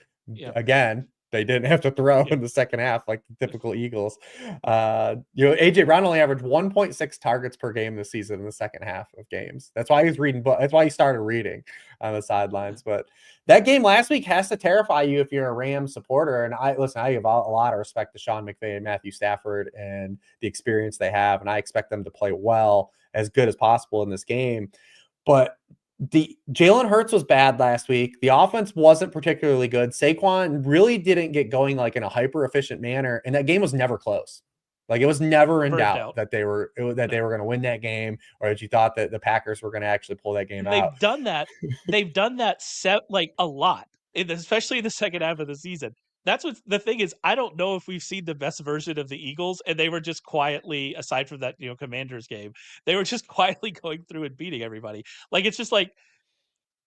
again, they didn't have to throw in the second half like the typical Eagles. AJ Brown only averaged 1.6 targets per game this season in the second half of games. That's why he's reading books. That's why he started reading on the sidelines. But that game last week has to terrify you if you're a Rams supporter. And I give a lot of respect to Sean McVay and Matthew Stafford and the experience they have. And I expect them to play well, as good as possible in this game. But the Jalen Hurts was bad last week. The offense wasn't particularly good. Saquon really didn't get going like in a hyper efficient manner, and that game was never close. Like, it was never in doubt that they were going to win that game, or that you thought that the Packers were going to actually pull that game out. They've done that. They've done that like a lot, especially in the second half of the season. That's what the thing is. I don't know if we've seen the best version of the Eagles, and they were just quietly, aside from that, Commanders game, they were just quietly going through and beating everybody. Like, it's just like,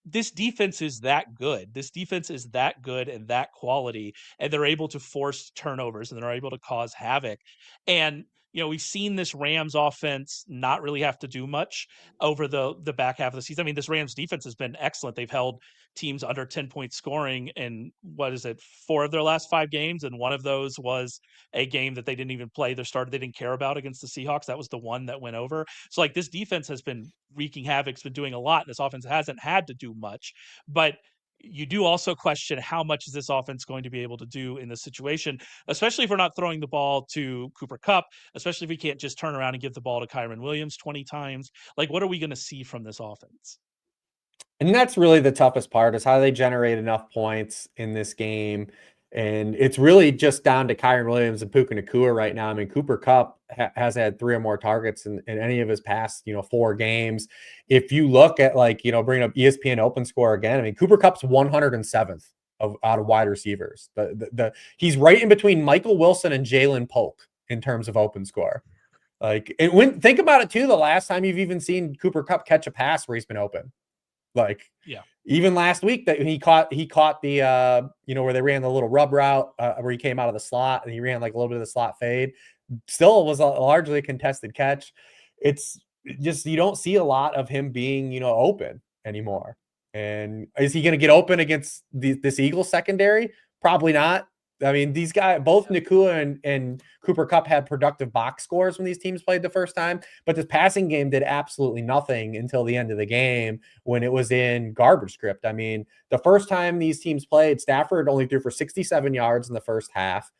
this defense is that good. This defense is that good and that quality, and they're able to force turnovers, and they're able to cause havoc. And we've seen this Rams offense not really have to do much over the back half of the season. I mean, this Rams defense has been excellent. They've held teams under 10-point scoring in 4 of their last 5 games, and one of those was a game that they didn't even play their starter they didn't care about against the Seahawks. That was the one that went over. So like, this defense has been wreaking havoc, has been doing a lot, and this offense hasn't had to do much. But you do also question how much is this offense going to be able to do in this situation, especially if we're not throwing the ball to Cooper Kupp, especially if we can't just turn around and give the ball to Kyren Williams 20 times. Like, what are we going to see from this offense? And that's really the toughest part, is how they generate enough points in this game. And it's really just down to Kyren Williams and Puka Nacua right now. I mean, Cooper Kupp has had 3 or more targets in any of his past, 4 games. If you look at bringing up ESPN Open Score again, I mean, Cooper Kupp's 107th out of wide receivers. He's right in between Michael Wilson and Jalen Polk in terms of Open Score. Think about it too. The last time you've even seen Cooper Kupp catch a pass where he's been open. Like Yeah. even last week that he caught the where they ran the little rub route where he came out of the slot and he ran like a little bit of the slot fade. Still was largely a contested catch. It's just you don't see a lot of him being open anymore. And is he going to get open against this Eagles secondary? Probably not. I mean, these guys, both Nakua and Cooper Kupp had productive box scores when these teams played the first time, but this passing game did absolutely nothing until the end of the game when it was in garbage script. I mean, the first time these teams played, Stafford only threw for 67 yards in the first half.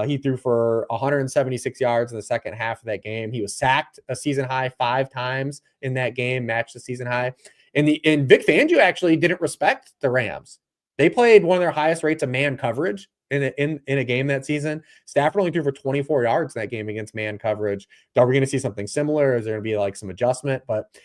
He threw for 176 yards in the second half of that game. He was sacked a season high 5 times in that game, matched the season high. And Vic Fangio actually didn't respect the Rams. They played one of their highest rates of man coverage in a game that season. Stafford only threw for 24 yards in that game against man coverage. Are we going to see something similar? Is there going to be like some adjustment? But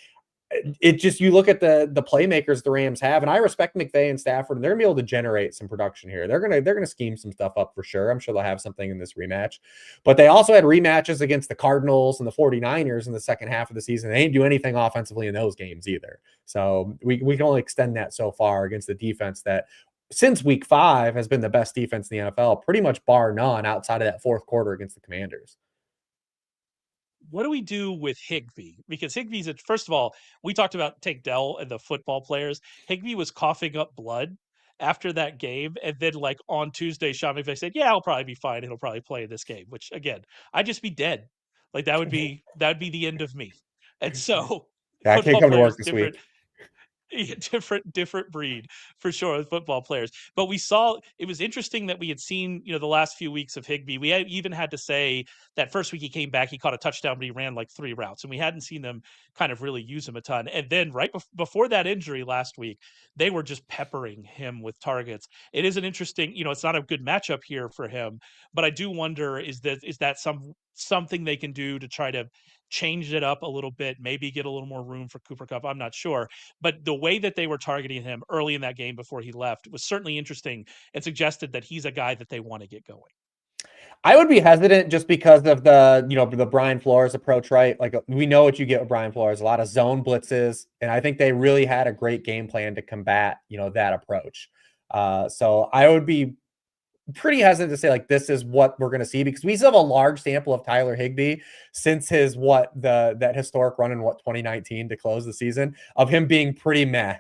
it just, you look at the playmakers the Rams have, and I respect McVay and Stafford, and they're gonna be able to generate some production here. They're gonna scheme some stuff up for sure. I'm sure they'll have something in this rematch, but they also had rematches against the Cardinals and the 49ers in the second half of the season. They didn't do anything offensively in those games either. So we can only extend that so far against the defense that since week 5 has been the best defense in the NFL, pretty much bar none outside of that fourth quarter against the Commanders. What do we do with Higbee? Because Higbee's first of all, we talked about Tank Dell and the football players. Higbee was coughing up blood after that game, and then like on Tuesday, Sean McVay said, "Yeah, I'll probably be fine. He'll probably play this game." Which again, I'd just be dead. Like that would be the end of me. And so, Yeah, I can't football come to work players this different. week. Different breed for sure with football players. But we saw it was interesting that we had seen the last few weeks of Higbee. We even had to say that first week he came back, he caught a touchdown, but he ran like 3 routes, and we hadn't seen them kind of really use him a ton. And then right before that injury last week, they were just peppering him with targets. It is an interesting, it's not a good matchup here for him, but I do wonder is that something they can do to try to change it up a little bit, maybe get a little more room for Cooper Kupp. I'm not sure. But the way that they were targeting him early in that game before he left was certainly interesting and suggested that he's a guy that they want to get going. I would be hesitant just because of the Brian Flores approach, right? Like we know what you get with Brian Flores, a lot of zone blitzes, and I think they really had a great game plan to combat, that approach. So I would be pretty hesitant to say like this is what we're going to see because we still have a large sample of Tyler Higbee since his that historic run in 2019 to close the season of him being pretty meh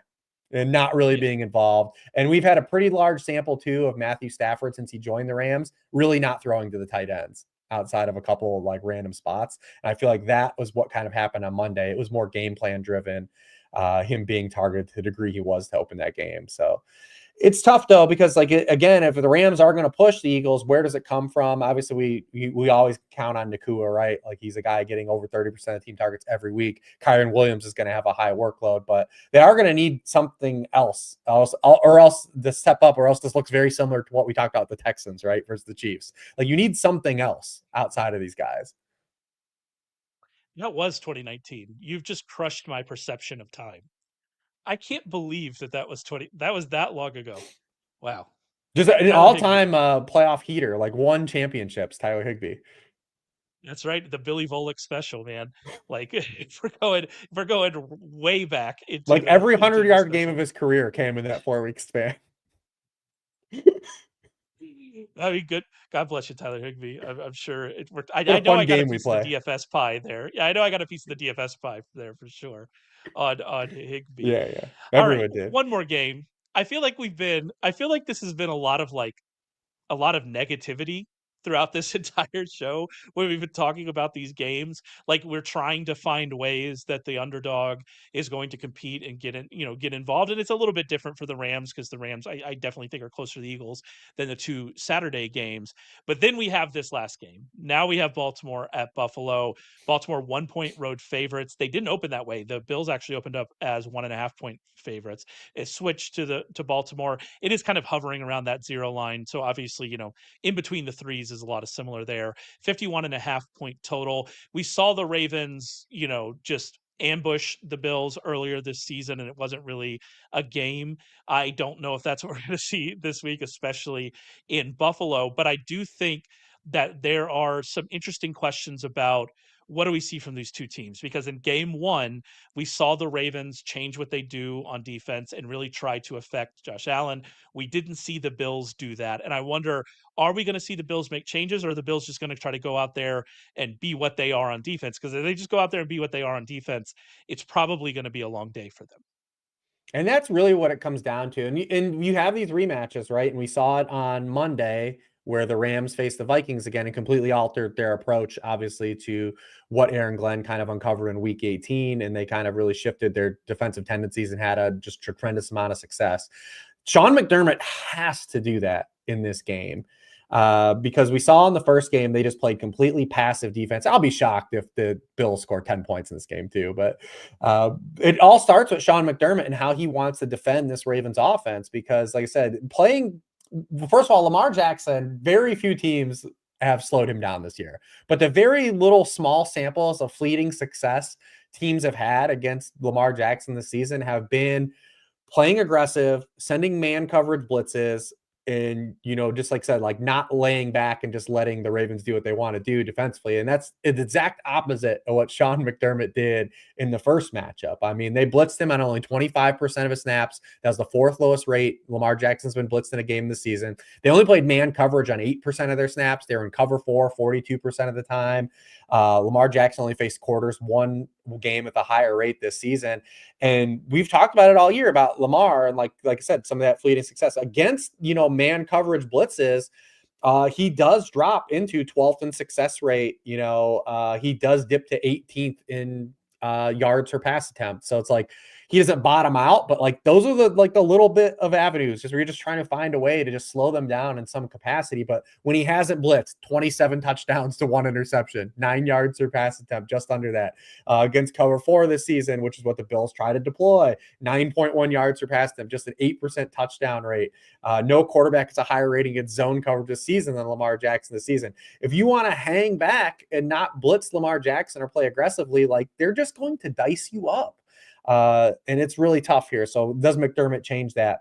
and not really being involved. And we've had a pretty large sample too of Matthew Stafford since he joined the Rams, really not throwing to the tight ends outside of a couple of like random spots. And I feel like that was what kind of happened on Monday. It was more game plan driven, him being targeted to the degree he was to open that game. So it's tough though, because like, again, if the Rams are going to push the Eagles, where does it come from? Obviously we always count on Nakua, right? Like he's a guy getting over 30% of team targets every week. Kyron Williams is going to have a high workload, but they are going to need something else or else to step up, or else this looks very similar to what we talked about the Texans, right? Versus the Chiefs. Like you need something else outside of these guys. That was 2019. You've just crushed my perception of time. I can't believe that was that was that long ago. Wow. Just an Tyler Higbee. all-time playoff heater, like won championships, Tyler Higbee. That's right. The Billy Volek special, man. Like if we're going way back into Like the every into 100 the yard game of special. his career came in that 4-week span. I mean, good. God bless you, Tyler Higbee. I'm sure it worked. What I a know fun I got a game we piece of the play. DFS pie there. Yeah, I know I got a piece of the DFS pie there for sure on Higbee. Yeah, yeah. All right, Everyone did. one more game. I feel like this has been a lot of negativity throughout this entire show when we've been talking about these games. Like we're trying to find ways that the underdog is going to compete and get involved. And it's a little bit different for the Rams because the Rams, I definitely think, are closer to the Eagles than the 2 Saturday games. But then we have this last game. Now we have Baltimore at Buffalo. Baltimore 1-point road favorites. They didn't open that way. The Bills actually opened up as 1.5-point favorites. It switched to Baltimore. It is kind of hovering around that 0 line. So obviously, in between the threes is a lot of similar there. 51.5-point total. We saw the Ravens, just ambush the Bills earlier this season, and it wasn't really a game. I don't know if that's what we're going to see this week, especially in Buffalo, but I do think that there are some interesting questions about what do we see from these two teams? Because in game one, we saw the Ravens change what they do on defense and really try to affect Josh Allen. We didn't see the Bills do that. And I wonder, are we going to see the Bills make changes, or are the Bills just going to try to go out there and be what they are on defense? Because if they just go out there and be what they are on defense, it's probably going to be a long day for them. And that's really what it comes down to. And you have these rematches, right? And we saw it on Monday where the Rams faced the Vikings again and completely altered their approach, obviously, to what Aaron Glenn kind of uncovered in week 18. And they kind of really shifted their defensive tendencies and had a just tremendous amount of success. Sean McDermott has to do that in this game. Because we saw in the first game, they just played completely passive defense. I'll be shocked if the Bills score 10 points in this game too. But it all starts with Sean McDermott and how he wants to defend this Ravens offense. Because like I said, first of all, Lamar Jackson, very few teams have slowed him down this year. But the very little small samples of fleeting success teams have had against Lamar Jackson this season have been playing aggressive, sending man coverage blitzes, and, just like I said, like not laying back and just letting the Ravens do what they want to do defensively. And that's the exact opposite of what Sean McDermott did in the first matchup. I mean, they blitzed him on only 25% of his snaps. That was the fourth lowest rate Lamar Jackson's been blitzed in a game this season. They only played man coverage on 8% of their snaps. They were in cover 4, 42% of the time. Lamar Jackson only faced quarters one game at the higher rate this season. And we've talked about it all year about Lamar. And like I said, some of that fleeting success against, man coverage blitzes, he does drop into 12th in success rate. He does dip to 18th in yards per pass attempt. So it's like he doesn't bottom out, but like those are the little bit of avenues just where you're just trying to find a way to just slow them down in some capacity. But when he hasn't blitzed, 27 touchdowns to 1 interception, 9 yards per pass attempt, just under that against cover 4 this season, which is what the Bills try to deploy. 9.1 yards per pass attempt, just an 8% touchdown rate. No quarterback has a higher rating against zone coverage this season than Lamar Jackson this season. If you want to hang back and not blitz Lamar Jackson or play aggressively, like they're just going to dice you up. And it's really tough here. So does McDermott change that?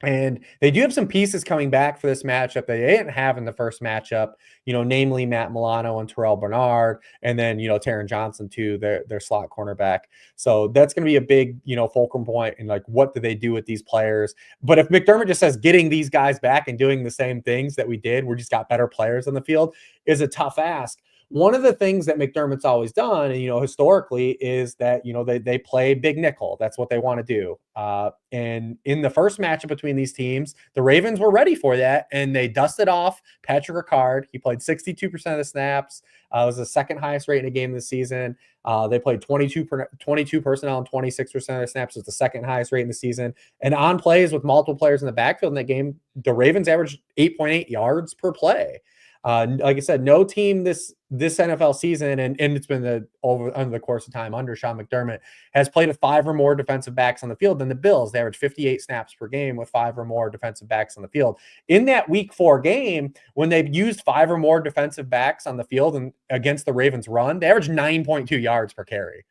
And they do have some pieces coming back for this matchup that they didn't have in the first matchup, namely Matt Milano and Terrell Bernard, and then, Taron Johnson too, their slot cornerback. So that's going to be a big, fulcrum point in like, what do they do with these players? But if McDermott just says getting these guys back and doing the same things that we did, we just got better players on the field, is a tough ask. One of the things that McDermott's always done, and, historically, is that, they play big nickel. That's what they want to do. And in the first matchup between these teams, the Ravens were ready for that, and they dusted off Patrick Ricard. He played 62% of the snaps. It was the second highest rate in a game this season. They played 22 personnel and 26% of their snaps. It was the second highest rate in the season. And on plays with multiple players in the backfield in that game, the Ravens averaged 8.8 yards per play. Like I said, no team this NFL season, and it's been under the course of time under Sean McDermott, has played with 5 or more defensive backs on the field than the Bills. They average 58 snaps per game with 5 or more defensive backs on the field. In that week 4 game, when they've used 5 or more defensive backs on the field and against the Ravens run, they average 9.2 yards per carry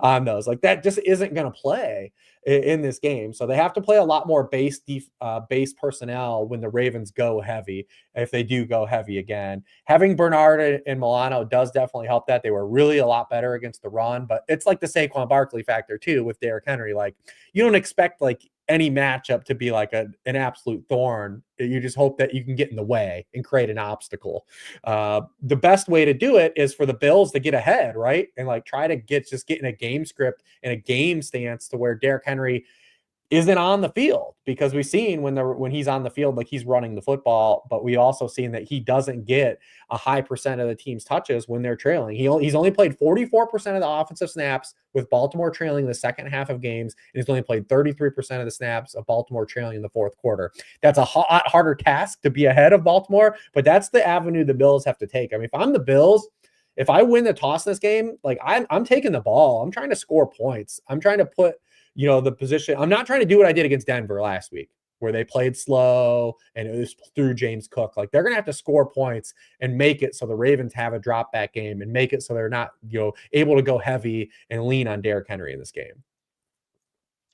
on those. Like that just isn't going to play in this game. So they have to play a lot more base personnel when the Ravens go heavy, if they do go heavy again. Having Bernard and Milano does definitely help that. They were really a lot better against the run, but it's like the Saquon Barkley factor too with Derrick Henry. Like you don't expect like any matchup to be like an absolute thorn. You just hope that you can get in the way and create an obstacle. The best way to do it is for the Bills to get ahead, right? And like try to get in a game script and a game stance to where Derrick Henry isn't on the field, because we've seen when he's on the field, like he's running the football, but we also seen that he doesn't get a high percent of the team's touches when they're trailing. He's only played 44% of the offensive snaps with Baltimore trailing the second half of games, and he's only played 33% of the snaps of Baltimore trailing in the fourth quarter. That's a lot harder task to be ahead of Baltimore, but that's the avenue the Bills have to take. I mean, if I'm the Bills, if I win the toss in this game, like I'm taking the ball. I'm trying to score points. I'm trying to put the position. I'm not trying to do what I did against Denver last week, where they played slow and it was through James Cook. Like they're going to have to score points and make it so the Ravens have a drop back game and make it so they're not, able to go heavy and lean on Derrick Henry in this game.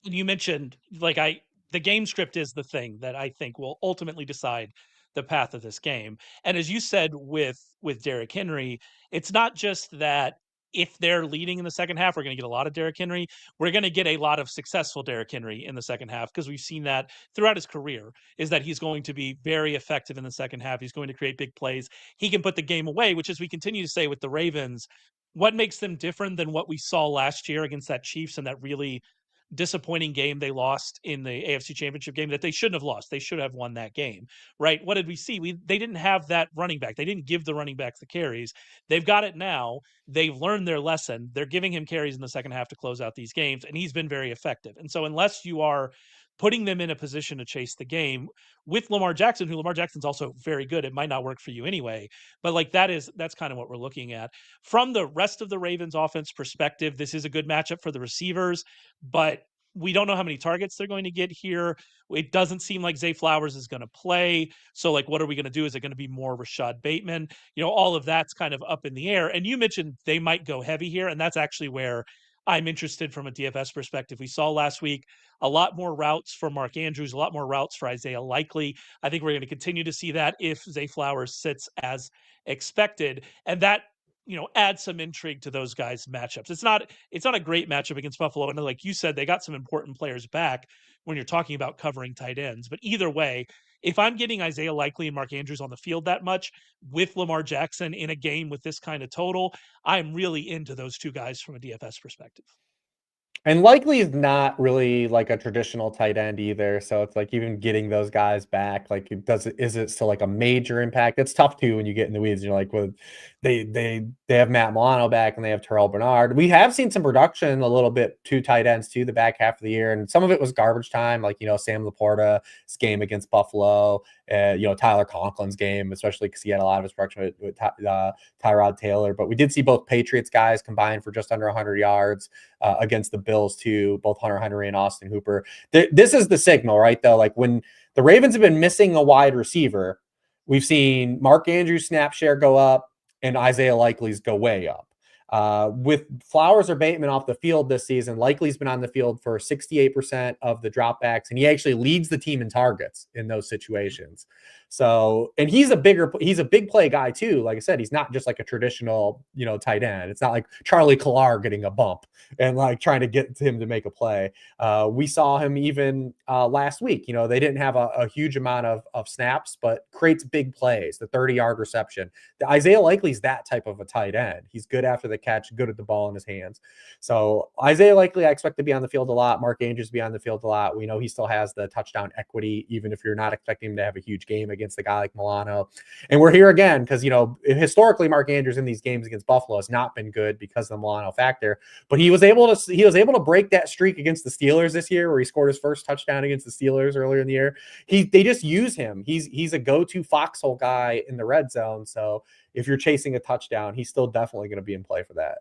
You mentioned the game script is the thing that I think will ultimately decide the path of this game. And as you said with Derrick Henry, it's not just that if they're leading in the second half, we're going to get a lot of Derrick Henry. We're going to get a lot of successful Derrick Henry in the second half because we've seen that throughout his career is that he's going to be very effective in the second half. He's going to create big plays. He can put the game away, which as we continue to say with the Ravens, what makes them different than what we saw last year against that Chiefs and that really disappointing game they lost in the AFC Championship game that they shouldn't have lost. They should have won that game, right? What did we see? They didn't have that running back. They didn't give the running backs the carries. They've got it now. They've learned their lesson. They're giving him carries in the second half to close out these games, and he's been very effective. And so unless you are putting them in a position to chase the game with Lamar Jackson, who Lamar Jackson's also very good, it might not work for you anyway. But like that's kind of what we're looking at. From the rest of the Ravens offense perspective, this is a good matchup for the receivers, but we don't know how many targets they're going to get here. It doesn't seem like Zay Flowers is going to play. So, like, what are we going to do? Is it going to be more Rashad Bateman? All of that's kind of up in the air. And you mentioned they might go heavy here, and that's actually where I'm interested from a DFS perspective. We saw last week a lot more routes for Mark Andrews, a lot more routes for Isaiah Likely. I think we're going to continue to see that if Zay Flowers sits as expected. And that add some intrigue to those guys' matchups. It's not a great matchup against Buffalo. And like you said, they got some important players back when you're talking about covering tight ends. But either way, if I'm getting Isaiah Likely and Mark Andrews on the field that much with Lamar Jackson in a game with this kind of total, I'm really into those two guys from a DFS perspective. And Likely is not really like a traditional tight end either. So it's like even getting those guys back, like is it still like a major impact? It's tough too when you get in the weeds. You're like, well, they have Matt Milano back and they have Terrell Bernard. We have seen some production a little bit to tight ends too the back half of the year, and some of it was garbage time, like Sam Laporta's game against Buffalo, Tyler Conklin's game, especially because he had a lot of his production with Tyrod Taylor. But we did see both Patriots guys combine for just under 100 yards against the Bills too, both Hunter Henry and Austin Hooper. This is the signal, right? Though, like when the Ravens have been missing a wide receiver, we've seen Mark Andrews' snap share go up and Isaiah Likely's go way up. With Flowers or Bateman off the field this season, Likely's been on the field for 68% of the dropbacks, and he actually leads the team in targets in those situations. So, and he's a big play guy too. Like I said, he's not just like a traditional, tight end. It's not like Charlie Collar getting a bump and like trying to get him to make a play. We saw him even last week. They didn't have a huge amount of snaps, but creates big plays, the 30-yard reception. Isaiah Likely's that type of a tight end. He's good after the catch, good at the ball in his hands. So Isaiah Likely, I expect to be on the field a lot. Mark Andrews to be on the field a lot. We know he still has the touchdown equity, even if you're not expecting him to have a huge game against a guy like Milano. And we're here again because, historically Mark Andrews in these games against Buffalo has not been good because of the Milano factor, but he was able to break that streak against the Steelers this year where he scored his first touchdown against the Steelers earlier in the year. They just use him. He's a go-to foxhole guy in the red zone. So if you're chasing a touchdown, he's still definitely going to be in play for that.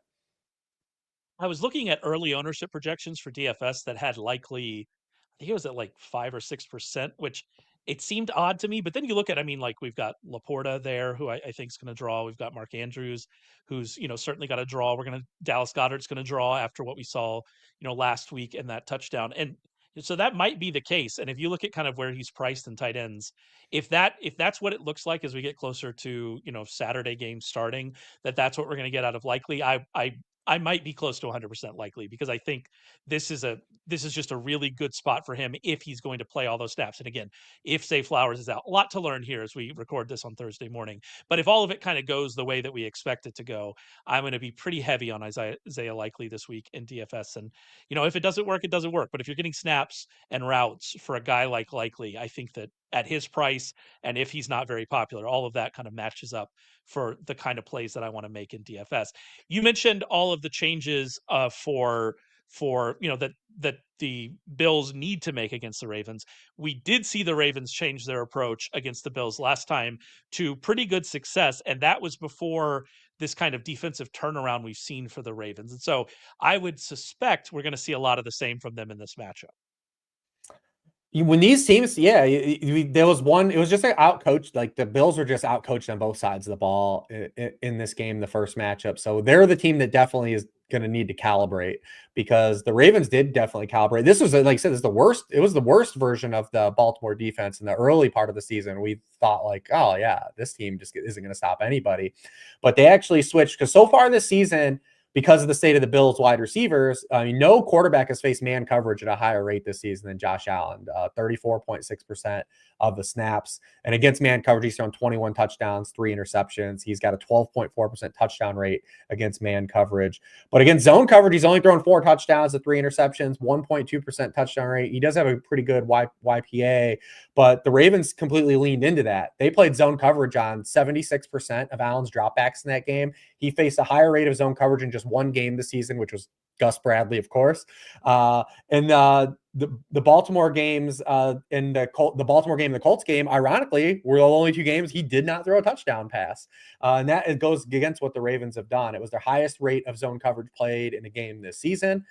I was looking at early ownership projections for DFS that had Likely, I think it was at like 5 or 6%, which it seemed odd to me. But then you look at, like we've got Laporta there, who I think is going to draw. We've got Mark Andrews, who's certainly got to draw. Dallas Goedert's going to draw after what we saw last week in that touchdown, and so that might be the case. And if you look at kind of where he's priced in tight ends, if that's what it looks like as we get closer to Saturday game starting, that's what we're going to get out of Likely. I might be close to 100% Likely because I think this is just a really good spot for him if he's going to play all those snaps. And again, if Zay Flowers is out, a lot to learn here as we record this on Thursday morning. But if all of it kind of goes the way that we expect it to go, I'm going to be pretty heavy on Isaiah Likely this week in DFS. And if it doesn't work, it doesn't work. But if you're getting snaps and routes for a guy like Likely, I think that at his price and if he's not very popular, all of that kind of matches up for the kind of plays that I want to make in DFS. You mentioned all of the changes for that the Bills need to make against the Ravens. We did see the Ravens change their approach against the Bills last time to pretty good success, and that was before this kind of defensive turnaround we've seen for the Ravens. And so I would suspect we're going to see a lot of the same from them in this matchup. When these teams, yeah, there was one. It was just like out coached. Like the Bills were just out coached on both sides of the ball in this game, the first matchup. So they're the team that definitely is going to need to calibrate, because the Ravens did definitely calibrate. This was, like I said, this is the worst. It was the worst version of the Baltimore defense in the early part of the season. We thought like, oh yeah, this team just isn't going to stop anybody, but they actually switched, because so far this season, because of the state of the Bills wide receivers, I mean, no quarterback has faced man coverage at a higher rate this season than Josh Allen, 34.6% of the snaps. And against man coverage, he's thrown 21 touchdowns, 3 interceptions. He's got a 12.4% touchdown rate against man coverage. But against zone coverage, he's only thrown 4 touchdowns to 3 interceptions, 1.2% touchdown rate. He does have a pretty good YPA, but the Ravens completely leaned into that. They played zone coverage on 76% of Allen's dropbacks in that game. He faced a higher rate of zone coverage in just one game this season, which was Gus Bradley, of course. The Baltimore games and the Baltimore game and the Colts game, ironically, were the only 2 games he did not throw a touchdown pass. And that it goes against what the Ravens have done. It was their highest rate of zone coverage played in a game this season.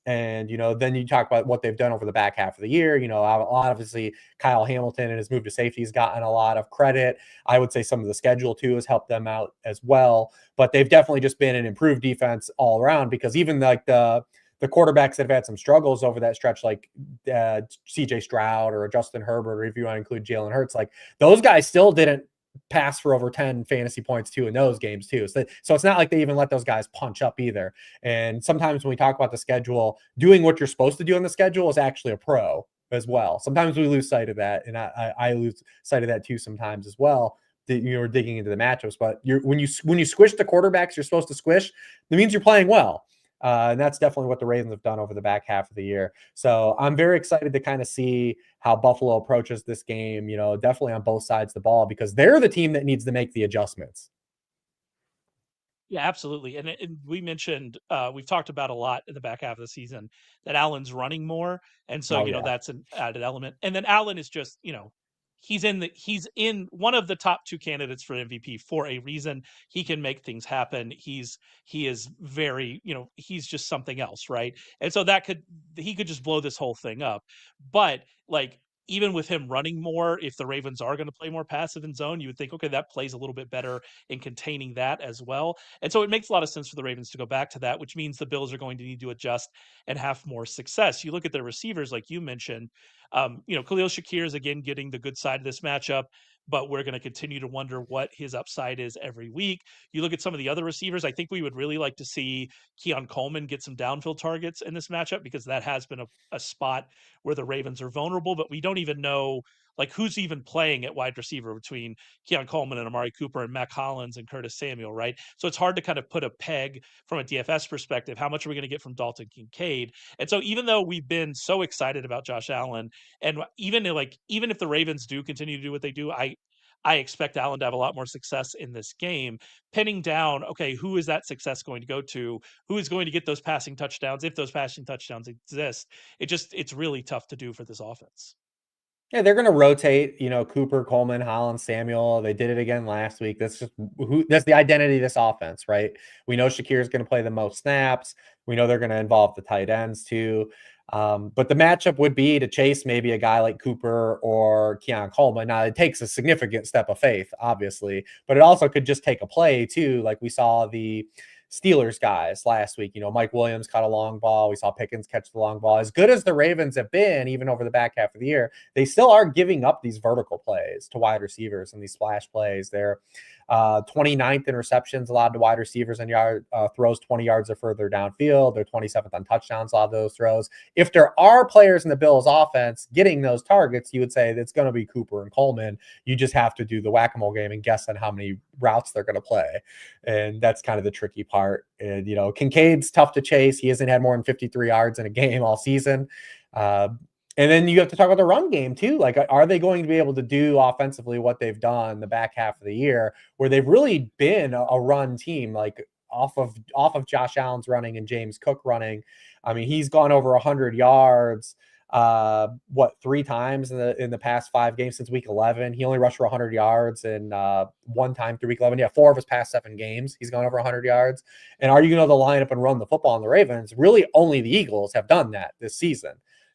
And, then you talk about what they've done over the back half of the year. Obviously, Kyle Hamilton and his move to safety has gotten a lot of credit. I would say some of the schedule, too, has helped them out as well. But they've definitely just been an improved defense all around, because even like the quarterbacks that have had some struggles over that stretch, like CJ Stroud or Justin Herbert, or if you want to include Jalen Hurts, like those guys still didn't pass for over 10 fantasy points too in those games too. So it's not like they even let those guys punch up either. And sometimes when we talk about the schedule, doing what you're supposed to do on the schedule is actually a pro as well. Sometimes we lose sight of that, and I lose sight of that too sometimes as well. You're digging into the matchups, but when you squish the quarterbacks you're supposed to squish, that means you're playing well. And that's definitely what the Ravens have done over the back half of the year. So I'm very excited to kind of see how Buffalo approaches this game, definitely on both sides of the ball, because they're the team that needs to make the adjustments. Yeah, absolutely. And we mentioned, we've talked about a lot in the back half of the season that Allen's running more. And so, Oh, yeah. that's an added element. And then Allen is just, he's in one of the top 2 candidates for MVP for a reason. He can make things happen. He is very, he's just something else, right? And so he could just blow this whole thing up. But like, even with him running more, if the Ravens are going to play more passive in zone, you would think, okay, that plays a little bit better in containing that as well. And so it makes a lot of sense for the Ravens to go back to that, which means the Bills are going to need to adjust and have more success. You look at their receivers, like you mentioned, Khalil Shakir is again getting the good side of this matchup, but we're going to continue to wonder what his upside is every week. You look at some of the other receivers, I think we would really like to see Keon Coleman get some downfield targets in this matchup, because that has been a spot where the Ravens are vulnerable, but we don't even know like who's even playing at wide receiver between Keon Coleman and Amari Cooper and Mac Hollins and Curtis Samuel, right? So it's hard to kind of put a peg from a DFS perspective. How much are we going to get from Dalton Kincaid? And so even though we've been so excited about Josh Allen, and even if the Ravens do continue to do what they do, I expect Allen to have a lot more success in this game, pinning down, okay, who is that success going to go to? Who is going to get those passing touchdowns if those passing touchdowns exist? It's really tough to do for this offense. Yeah, they're going to rotate, Cooper, Coleman, Holland, Samuel. They did it again last week. That's the identity of this offense, right? We know Shakir is going to play the most snaps. We know they're going to involve the tight ends too. But the matchup would be to chase maybe a guy like Cooper or Keon Coleman. Now, it takes a significant step of faith, obviously, but it also could just take a play too. Like we saw the Steelers guys last week. Mike Williams caught a long ball. We saw Pickens catch the long ball. As good as the Ravens have been, even over the back half of the year, they still are giving up these vertical plays to wide receivers and these splash plays. They're 29th in receptions allowed to wide receivers and throws 20 yards or further downfield. They're 27th on touchdowns, a lot of those throws. If there are players in the Bills offense getting those targets, you would say that's going to be Cooper and Coleman. You just have to do the whack-a-mole game and guess on how many routes they're going to play. And that's kind of the tricky part. And, Kincaid's tough to chase. He hasn't had more than 53 yards in a game all season. And then you have to talk about the run game too. Like, are they going to be able to do offensively what they've done the back half of the year, where they've really been a run team, like off of Josh Allen's running and James Cook running? I mean, he's gone over 100 yards, 3 times in the past 5 games since week 11. He only rushed for 100 yards and 1 time through week 11. Yeah, 4 of his past 7 games, he's gone over 100 yards. And are you going to line up and run the football on the Ravens? Really, only the Eagles have done that this season.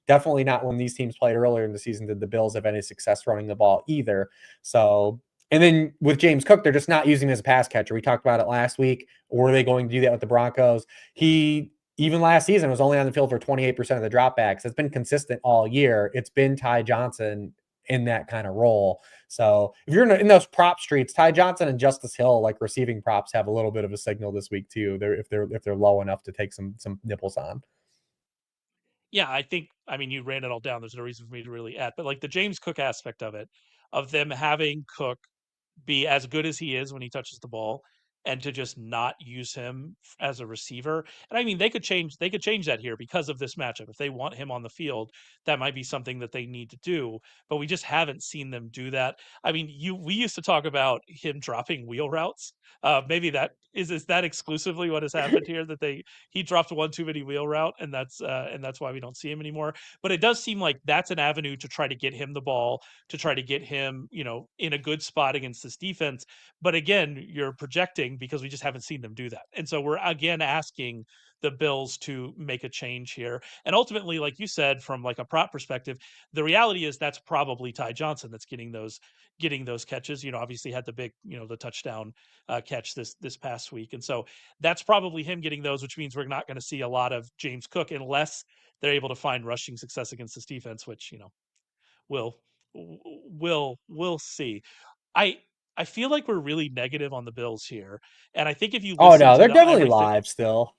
definitely not when these teams played earlier in the season did the Bills have any success running the ball either. So, and then with James Cook, they're just not using him as a pass catcher. We talked about it last week. Were they going to do that with the Broncos? He, even last season, was only on the field for 28% of the dropbacks. It's been consistent all year. It's been Ty Johnson in that kind of role. So if you're in those prop streets, Ty Johnson and Justice Hill, like receiving props, have a little bit of a signal this week too. If they're low enough to take some nipples on. Yeah, I mean, you ran it all down. There's no reason for me to really add, but like the James Cook aspect of it, of them having Cook be as good as he is when he touches the ball and to just not use him as a receiver. And I mean, they could change that here because of this matchup. If they want him on the field, that might be something that they need to do, but we just haven't seen them do that. I mean, we used to talk about him dropping wheel routes. Maybe is that exclusively what has happened here, that he dropped one too many wheel route, and that's why we don't see him anymore. But it does seem like that's an avenue to try to get him the ball, to try to get him, in a good spot against this defense. But again, you're projecting because we just haven't seen them do that. And so we're again asking the Bills to make a change here. And ultimately, like you said, from like a prop perspective, the reality is that's probably Ty Johnson that's getting those catches. Obviously had the big, the touchdown catch this past week. And so that's probably him getting those, which means we're not going to see a lot of James Cook unless they're able to find rushing success against this defense, which, we'll we'll see. I I feel like we're really negative on the Bills here, and I think if you Oh listen no, to they're the definitely everything. live still.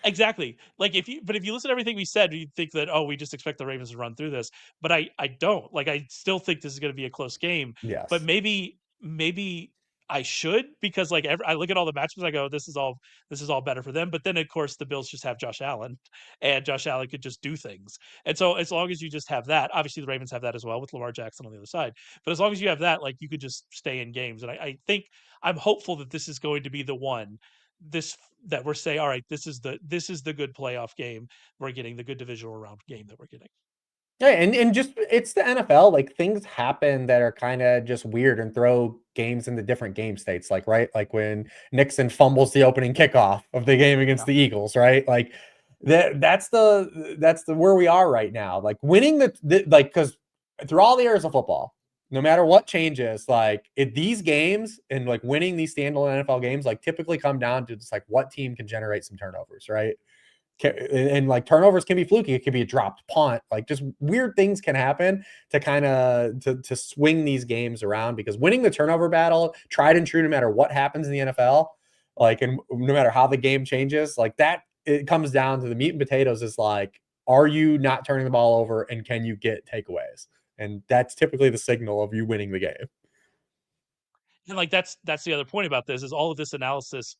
Exactly. Like if you listen to everything we said, you think that, oh, we just expect the Ravens to run through this. But I don't. Like I still think this is going to be a close game. But Yes. maybe I should, because like I look at all the matchups, I go, this is all better for them. But then of course the Bills just have Josh Allen, and Josh Allen could just do things. And so as long as you just have that, obviously the Ravens have that as well with Lamar Jackson on the other side. But as long as you have that, like you could just stay in games. And I think I'm hopeful that this is going to be the one this that we're saying, all right, this is the good playoff game we're getting, the good divisional round game that we're getting. Yeah, and just it's the NFL. Like things happen that are kind of just weird and throw games into different game states. Like right, like when Nixon fumbles the opening kickoff of the game against Yeah. the Eagles, right? Like that's the where we are right now. Like winning the like because through all the years of football, no matter what changes, like these games and like winning these standalone NFL games, like typically come down to just like what team can generate some turnovers, right? And like turnovers can be fluky. It can be a dropped punt. Like just weird things can happen to kind of to swing these games around, because winning the turnover battle, tried and true, no matter what happens in the NFL, like, and no matter how the game changes, like that, it comes down to the meat and potatoes is like, are you not turning the ball over and can you get takeaways? And that's typically the signal of you winning the game. And like that's the other point about this, is all of this analysis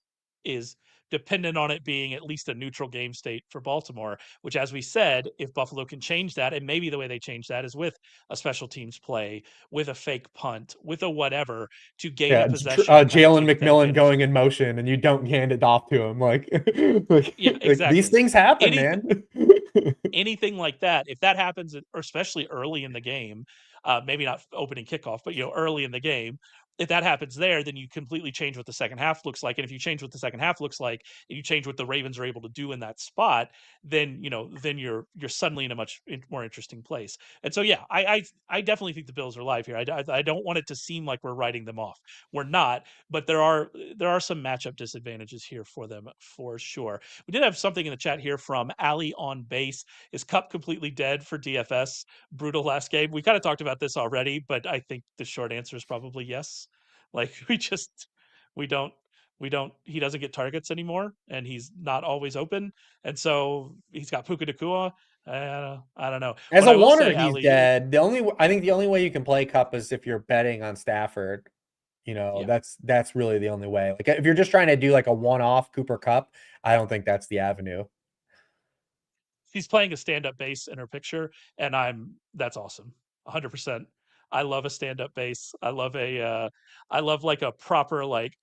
is dependent on it being at least a neutral game state for Baltimore, which, as we said, if Buffalo can change that, and maybe the way they change that is with a special teams play, with a fake punt, with a whatever, to gain Yeah, a possession and kind of Jalen take that McMillan advantage. going in motion and you don't hand it off to him. Like, Yeah, like these exactly. things happen, Anything man. anything like that, if that happens, or especially early in the game, maybe not opening kickoff, but early in the game, if that happens there, then you completely change what the second half looks like. And if you change what the second half looks like, and you change what the Ravens are able to do in that spot, then you're suddenly in a much more interesting place. And so, yeah, I definitely think the Bills are live here. I don't want it to seem like we're writing them off. We're not, but there are some matchup disadvantages here for them for sure. We did have something in the chat here from Ali on base. Is Cup completely dead for DFS? Brutal last game. We kind of talked about this already, but I think the short answer is probably yes. Like we don't he doesn't get targets anymore, and he's not always open, and so he's got Puka Nakua. I don't know. As What a I will oneer, say, he's Ali, dead. I think the only way you can play Cup is if you're betting on Stafford. yeah, That's really the only way. Like if you're just trying to do like a one-off Cooper Cup, I don't think that's the avenue. she's playing a stand-up bass in her picture, and that's awesome. 100%. I love a stand-up bass. I love like a proper like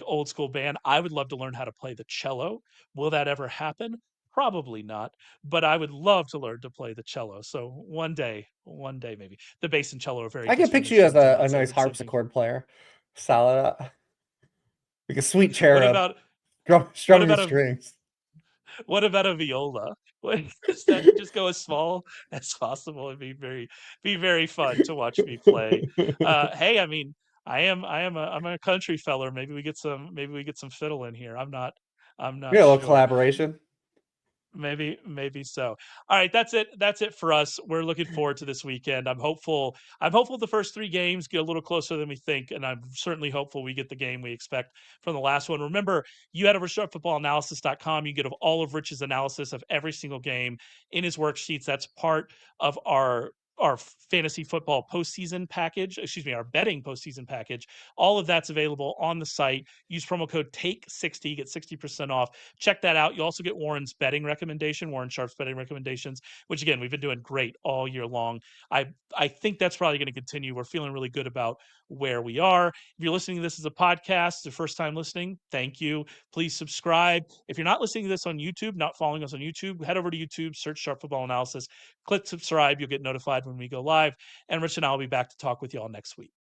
old school band. I would love to learn how to play the cello. Will that ever happen? Probably not, but I would love to learn to play the cello. So one day maybe. The bass and cello are very I can different picture you as instruments. I'm a not saying nice they're the same thing. harpsichord player, solid, like a sweet What cherub, about what strumming the about a strings. what about a viola? Is that just go as small as possible? It'd be very fun to watch me play. Hey, I mean, I'm a country feller. Maybe we get some fiddle in here. I'm Yeah, not a little sure. collaboration. Maybe so. All right, that's it for us. We're looking forward to this weekend. I'm hopeful the first 3 games get a little closer than we think, and I'm certainly hopeful we get the game we expect from the last one. Remember, you head over to sharpfootballanalysis.com. You get all of Rich's analysis of every single game in his worksheets. That's part of our fantasy football postseason package, excuse me, our betting postseason package. All of that's available on the site. Use promo code TAKE60, get 60% off. Check that out. You also get Warren Sharp's betting recommendations, which again, we've been doing great all year long. I think that's probably going to continue. We're feeling really good about where we are. If you're listening to this as a podcast, the first time listening, thank you. Please subscribe. If you're not listening to this on YouTube, not following us on YouTube, head over to YouTube, search Sharp Football Analysis, click subscribe. You'll get notified when we go live. And Rich and I will be back to talk with you all next week.